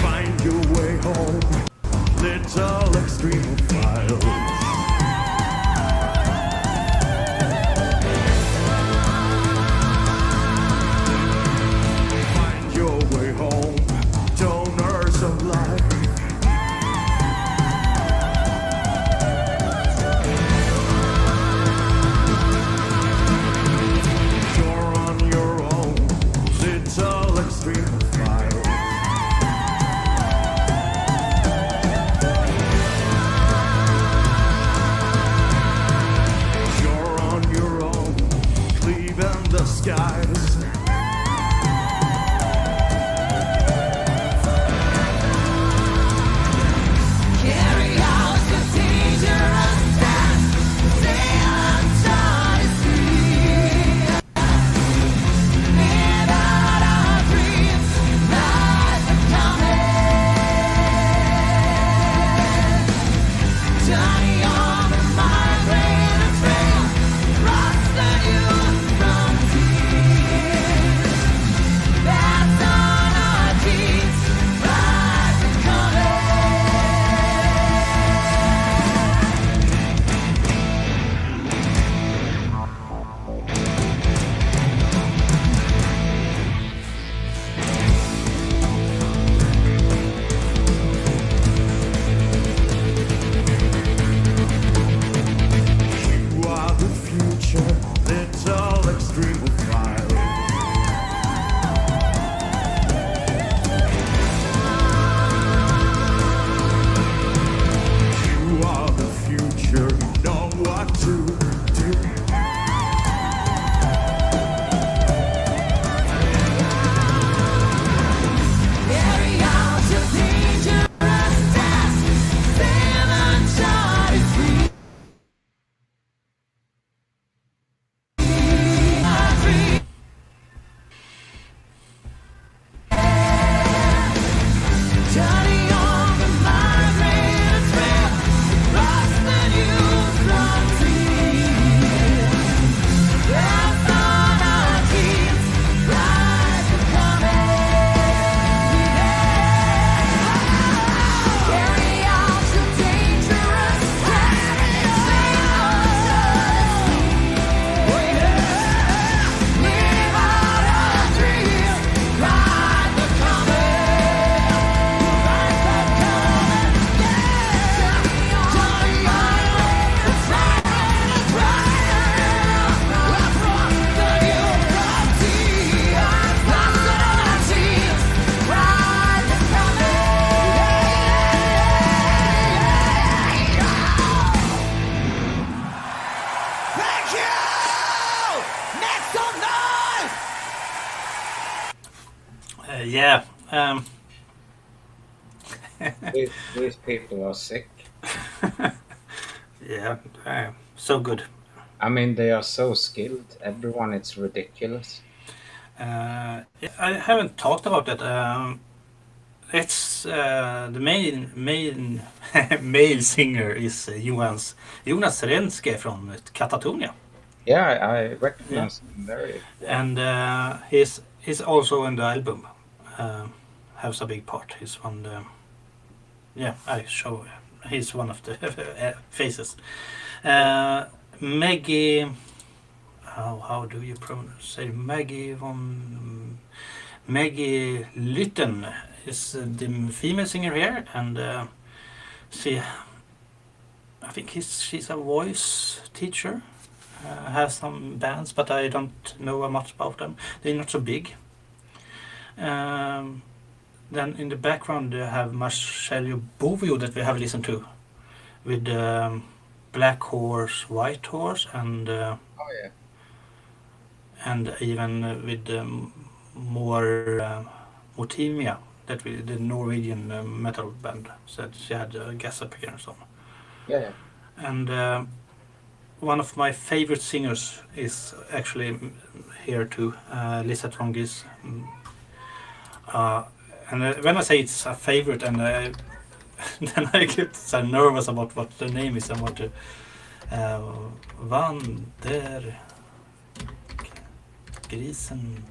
Find your way Yeah. These people are sick. Yeah. So good. I mean, they are so skilled. Everyone, it's ridiculous. Yeah, I haven't talked about that. It's the main male singer is Jonas Renske from Katatonia, Yeah, I recognize him very well. and he's also in the album. Has a big part. He's one. Yeah, I show. He's one of the faces. Maggie. How do you say Maggie Lytten is the female singer here, and she, I think she's a voice teacher. Has some bands, but I don't know much about them. They're not so big. Then in the background you have Marcello Bovio that we have listened to, with Black Horse, White Horse, and Oh yeah. and even with more Motimia, that the Norwegian metal band, said she had a guest appearance on. Yeah. And one of my favorite singers is actually here too, Lisette von Gis. And when I say it's a favorite, and then I get so nervous about what the name is. I want to Van der Grisen.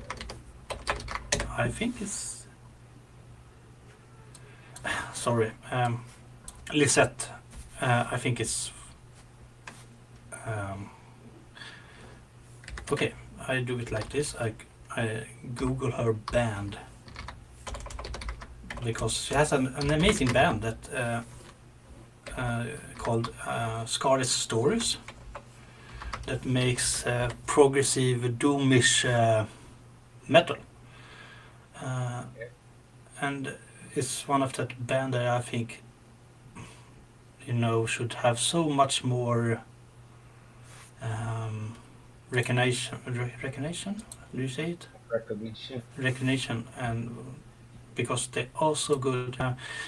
I think it's sorry, Lisette. I think it's okay. I do it like this. I Google her band, because she has an amazing band that called Scarlet Stories, that makes progressive doomish metal, and it's one of that band that I think should have so much more recognition. Do you say it? Recognition, and because they're also good.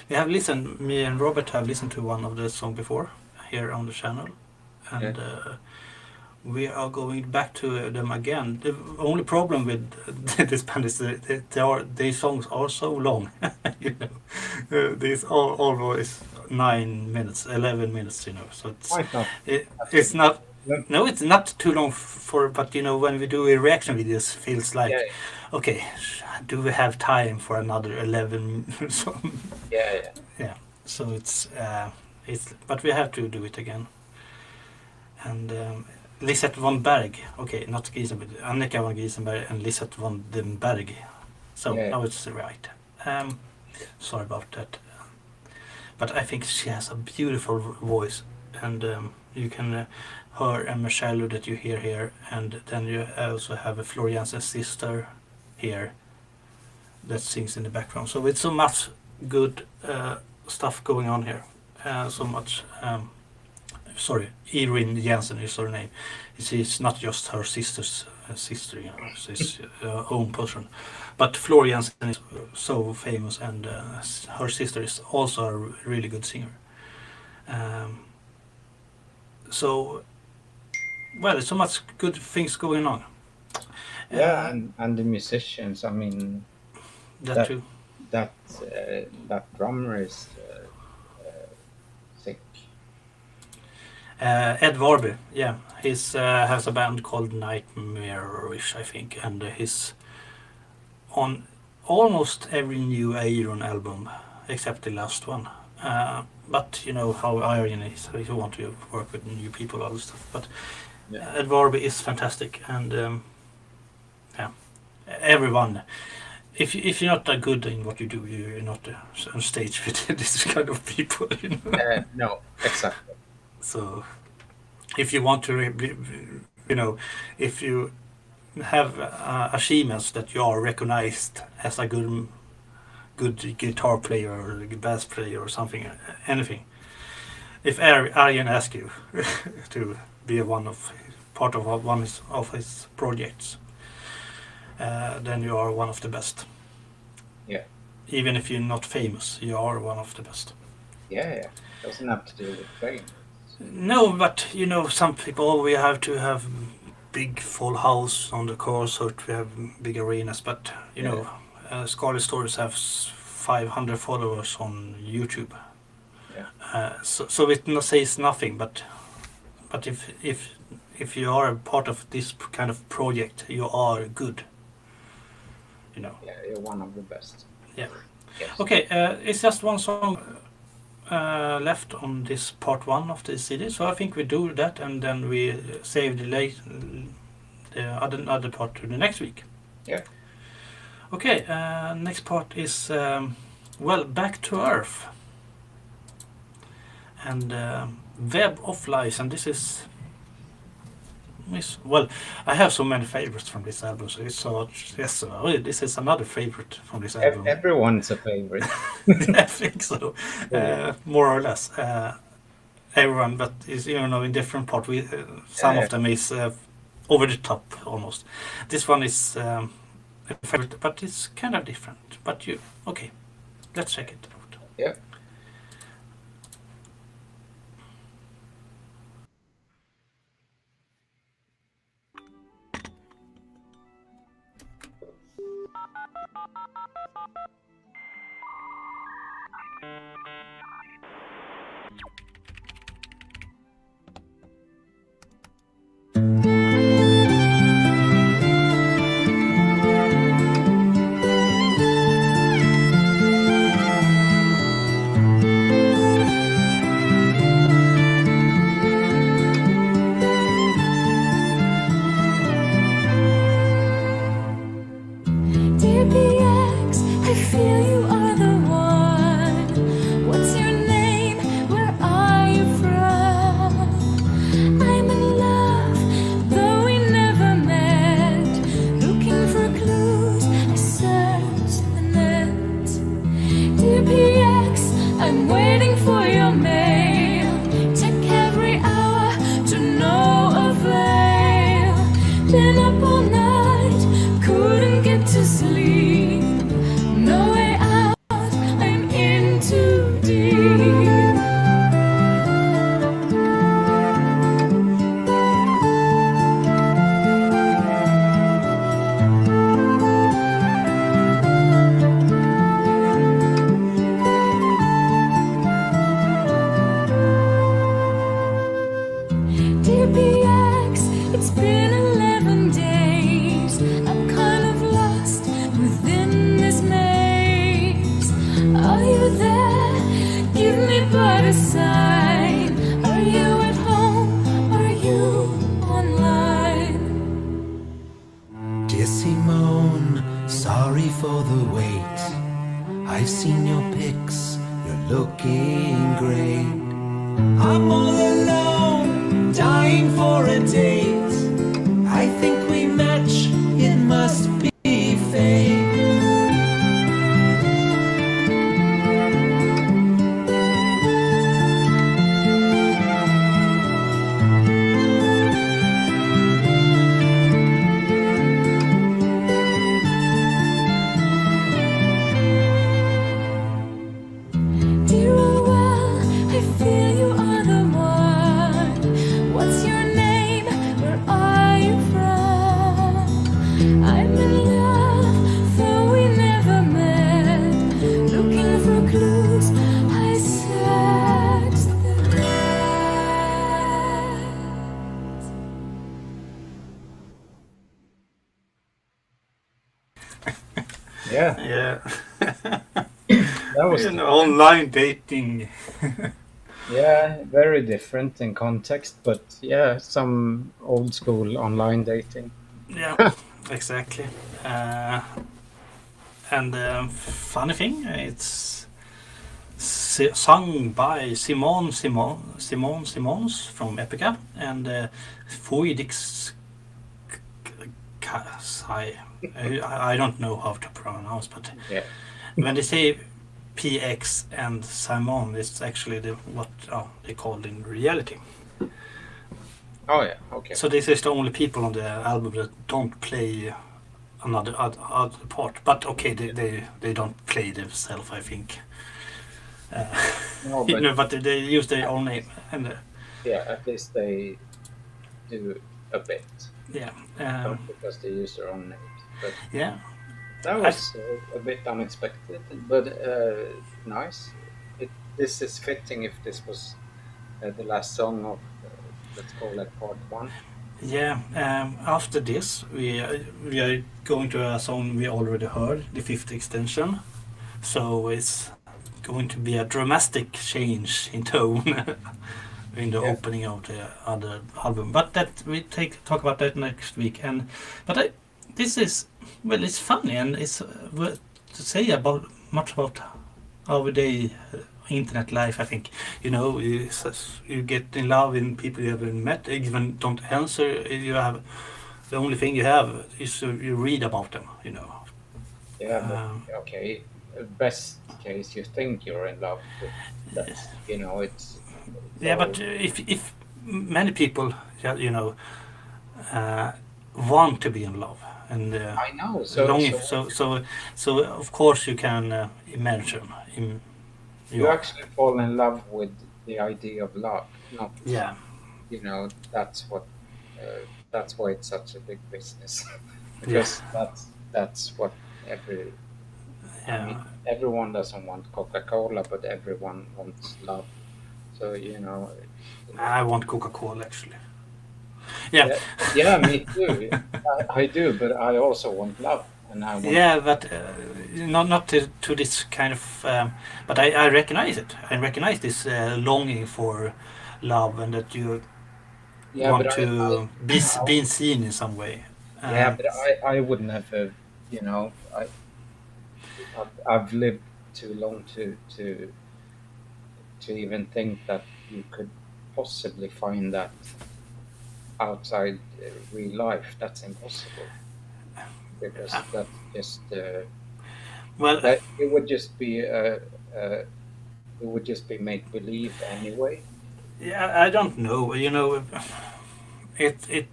Me and Robert have listened to one of the songs before here on the channel, and we are going back to them again. The only problem with this band is that these songs are so long. These are always 9 minutes, 11 minutes. So it's not. No, it's not too long but when we do a reaction videos, feels like, okay, do we have time for another 11? Yeah. So it's but we have to do it again. And Lisette von Berg, okay, not Giesenberg, Annika von Giesenberg and Lisette von den Berg. So now it's right. Sorry about that. But I think she has a beautiful voice, and you can her and Marcello that you hear here, and then you also have a Florian's sister here that sings in the background. So it's so much good stuff going on here. So much. Sorry, Ayreon Jensen is her name. She's not just her sister's sister, she's her own person. But Florian is so famous, and her sister is also a really good singer. So, well, there's so much good things going on. And the musicians. I mean, that too. That drummer is sick. Ed Warby, yeah, he's has a band called Nightmare-ish, I think, and he's on almost every new Ayreon album except the last one. But you know how Ayreon is, if you want to work with new people, all this stuff. But Ed Warby is fantastic, and everyone. If you're not that good in what you do, you're not on stage with this kind of people. No, exactly. So, if you want to, if you have achievements that you are recognized as a good guitar player or bass player or something, anything. If Ayreon asks you to be part of one of his projects, then you are one of the best. Yeah. even if you're not famous, you are one of the best. Yeah. Doesn't have to do with fame. No, but you know, some people we have to have big full house on the course, or we have big arenas. But you know, Scarlet Stories have 500 followers on YouTube. Yeah. So it says nothing, but if you are a part of this kind of project, you are good. You know. Yeah, you're one of the best. Yeah. Yes. Okay, it's just one song left on this part 1 of the CD, so I think we do that, and then we save the other part to the next week. Yeah. Okay, next part is Back to Earth and Web of Lies, and this is well, I have so many favorites from this album, so it's this is another favorite from this album. Everyone's a favorite. I think so, more or less. Everyone, but is in different part. Some of them is over the top almost. This one is a favorite, but it's kind of different. But okay, let's check it out. Yeah. Dear PX, I feel you are the one. What's your name? Where are you from? I'm in love, though we never met. Looking for clues, I search the net. Dear PX, I'm waiting for your mail. Check every hour to no avail. Been up all night, couldn't get to sleep. No way out, I'm in too deep. Dear PX, it's been 11 days. I'm kind of lost within this maze. Are you there? Give me but a sign. Are you at home? Are you online? Dear Simone, sorry for the wait. I've seen your pics, you're looking great. I'm all alone, dying for a date. I think we match, it must be fate. Dear oh well, I feel you are the one. What's your name? Where are you from? I'm in love, though we never met. Looking for clues, I searched the net. Yeah. Yeah, That was online dating. yeah, very different in context, but yeah, some old school online dating. Yeah, exactly. And funny thing, it's sung by Simone Simons from Epica and Foidix. I don't know how to pronounce, but Yeah. when they say PX and Simon, it's actually what they called in reality. Oh yeah. Okay. So this is the only people on the album that don't play another other part. But okay, they don't play themselves, I think. No, You but know, but they use their own name, and yeah, at least they do a bit, yeah, not because they use their own names. But yeah. that I, was a bit unexpected, but nice. This is fitting if this was the last song of, let's call it part one. yeah. After this, we are going to a song we already heard, the fifth extension. So it's going to be a dramatic change in tone in the Yeah. opening of the other album. But that we talk about that next week. And but this is well, it's funny and it's worth to say about much about our day internet life. I think you get in love with people you haven't met, even don't answer. You have the only thing you have is you read about them. Yeah, but Um, okay. Best case, you think you're in love with that. It's Yeah, all- but if many people, yeah, want to be in love and I know. So, longing, so so of course you can imagine. you actually fall in love with the idea of love, not Yeah, That's what. That's why it's such a big business, yeah, because that's what every. I yeah. mean, everyone doesn't want Coca-Cola, but everyone wants love. So I want Coca-Cola actually. Yeah, yeah, yeah, me too. I do, but I also want love, and I want. yeah, but not to this kind of. But I recognize it. I recognize this longing for love and that you Yeah, but want to be seen in some way. yeah, but I would never. You know, I've lived too long to even think that you could possibly find that outside real life. That's impossible because that's just Well, that it would just be make believe anyway. yeah, I don't know. It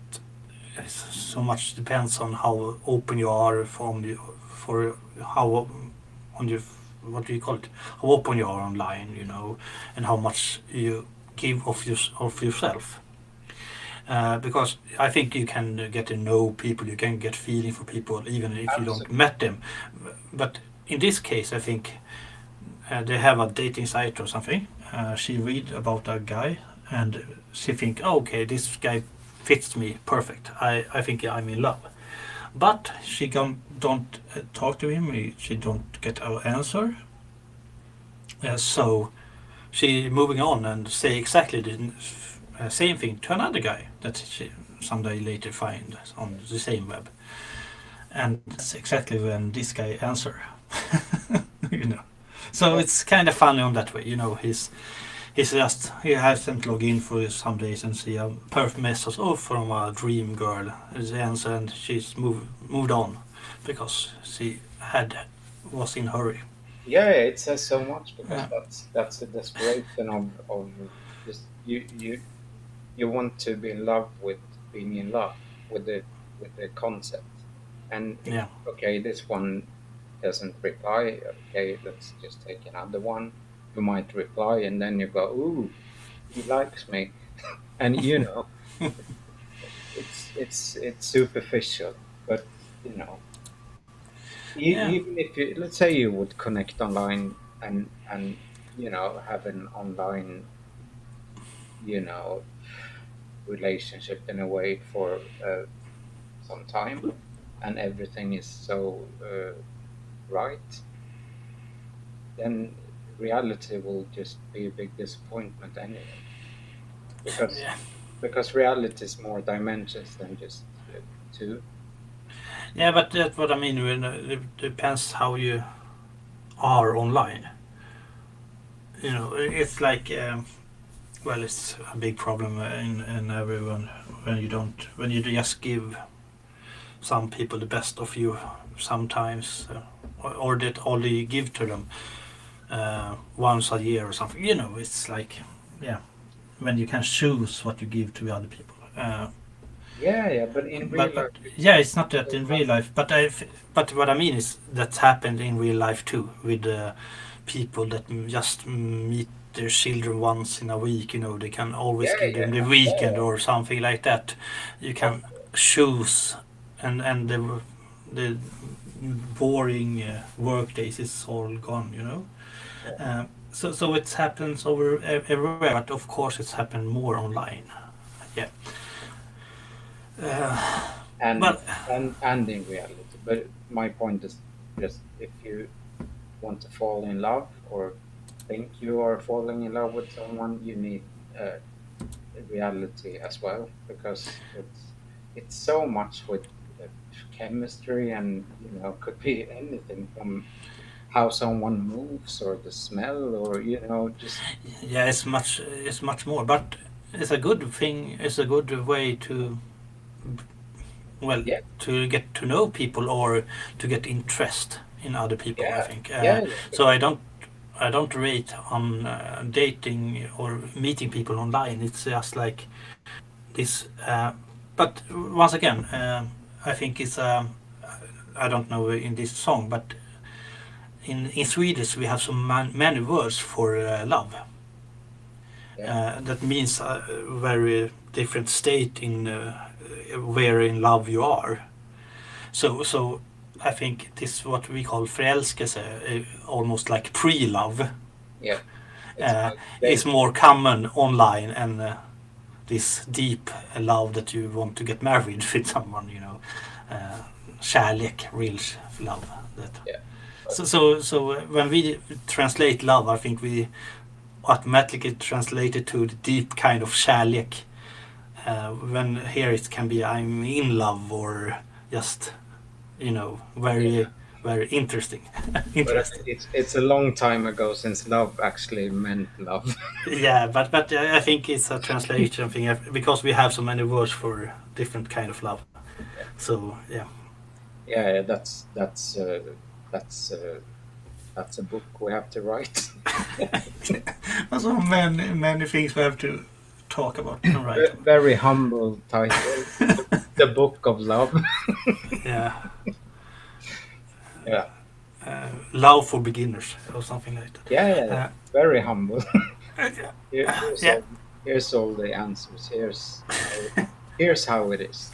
so much depends on how open you are for how on your what do you call it? How open you are online, and how much you give of yourself. Because I think you can get to know people, you can get feeling for people even if you don't Absolutely. met them. But in this case, I think they have a dating site or something. She read about a guy and she think, oh, okay, this guy fits me perfect. I think I'm in love. But she don't talk to him. She don't get an answer. So she moving on and say exactly the same thing to another guy that she someday later find on the same web. And that's exactly when this guy answer. you know. So it's kind of funny on that way. He hasn't logged in for some days and see a perfect message from a dream girl is the answer, and she's moved on because she was in hurry. Yeah, it says so much because Yeah. that's the desperation of just you want to be in love with being in love with the concept. And Yeah. okay, this one doesn't reply. Okay, let's just take another one. You might reply, and then you go, "Ooh, he likes me," and it's superficial, but you know, Yeah. even if let's say you would connect online and have an online you know relationship in a way for some time, and everything is so right, then reality will just be a big disappointment anyway. Because Yeah. because reality is more dimensions than just two. Yeah, but that's what I mean. It depends how you are online. It's like, well, it's a big problem in everyone when you just give some people the best of you sometimes, or that only give to them once a year or something. It's like, yeah, when you can choose what you give to other people. Yeah, but in real But life, yeah, it's not that in real life. But what I mean is that's happened in real life too with people that just meet their children once in a week. You know, they can always yeah, give them the yeah, weekend or something like that. You can choose, and the boring work days is all gone. You know. So it happens everywhere, but of course it's happened more online. Yeah. and Well, and in reality. But my point is just if you want to fall in love or think you are falling in love with someone, you need uh, reality as well because it's so much with uh, chemistry and could be anything from how someone moves or the smell or just yeah, it's much more, but it's a good thing. It's a good way to, well, yeah, to get to know people or to get interest in other people. I yeah, think yeah, so. I don't rate on dating or meeting people online. It's just like this. But once again, I think it's I don't know in this song, but in Swedish we have so many words for love. yeah, That means a very different state in where in love you are. So I think this what we call förälskelse, almost like pre-love, yeah. It's like is more common online, and this deep love that you want to get married with someone, you know, kärlek, real love. That. yeah, So when we translate love, I think we automatically translate it to the deep kind of kärlek. When here it can be I'm in love or just very very interesting. but Interesting. it's a long time ago since love actually meant love. Yeah, but I think it's a translation thing because we have so many words for different kind of love. Yeah. So yeah. Yeah, that's a book we have to write. There's so many things we have to talk about and write. Very humble title, The Book of Love. Yeah. Yeah, Love for beginners or something like that. yeah. Very humble. Here's, Yeah. here's all the answers. Here's how it is.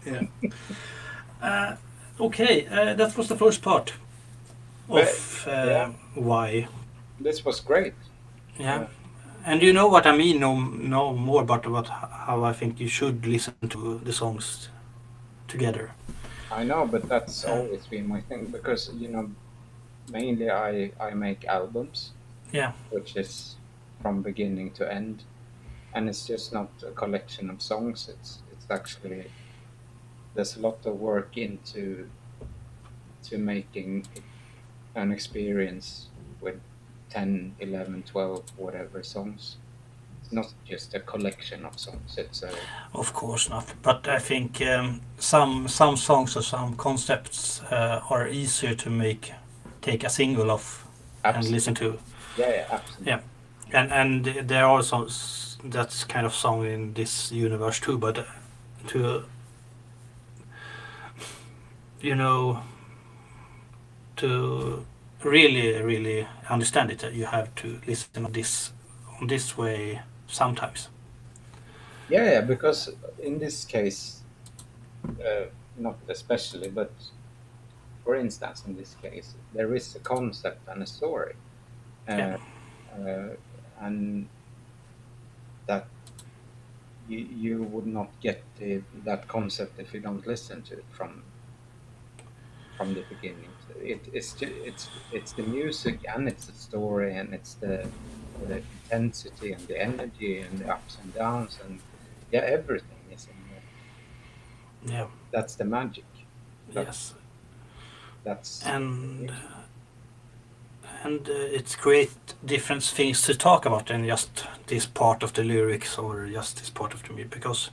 Yeah. Okay, that was the first part of yeah. why. This was great. Yeah. And you know what I mean? Know more about how I think you should listen to the songs together. I know, but that's always been my thing because mainly I make albums, Yeah. which is from beginning to end, and it's just not a collection of songs. It's actually there's a lot of work into making an experience with 10, 11, 12, whatever songs. It's not just a collection of songs. It's a Of course not. But I think some songs or some concepts are easier to take a single of and absolutely. listen to. Yeah, absolutely. Yeah. And there are also that's kind of song in this universe too. But to to really understand it, you have to listen on this way sometimes. Yeah, because in this case, not especially, but for instance, in this case, there is a concept and a story, Yeah. and that you would not get that concept if you don't listen to it from the beginning. So it's the music and it's the story and it's the intensity and the energy and the ups and downs and everything is in there. Yeah. That's the magic. Yes. That's And it's create different things to talk about than just this part of the lyrics or just this part of the music, because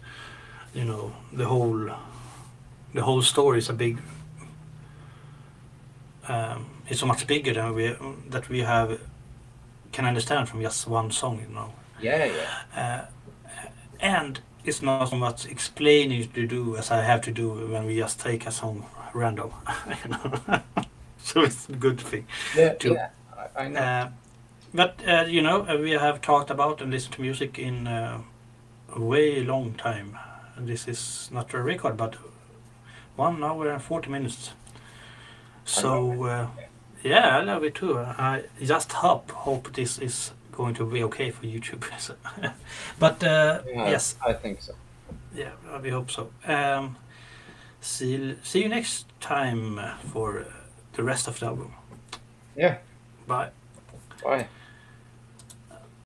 the whole story is a big it's so much bigger than we can understand from just one song. yeah. and it's not so much explaining to do as I have to do when we just take a song random. You know? So it's a good thing. Yeah, to- yeah, I know. But you know, we have talked about and listened to music in a way long time. And this is not a record, but 1 hour and 40 minutes. So yeah, I love it too. I just hope this is going to be okay for YouTube. So, but Yeah, yes, I think so. yeah, we hope so. See you next time for the rest of the album. Yeah, Bye. bye.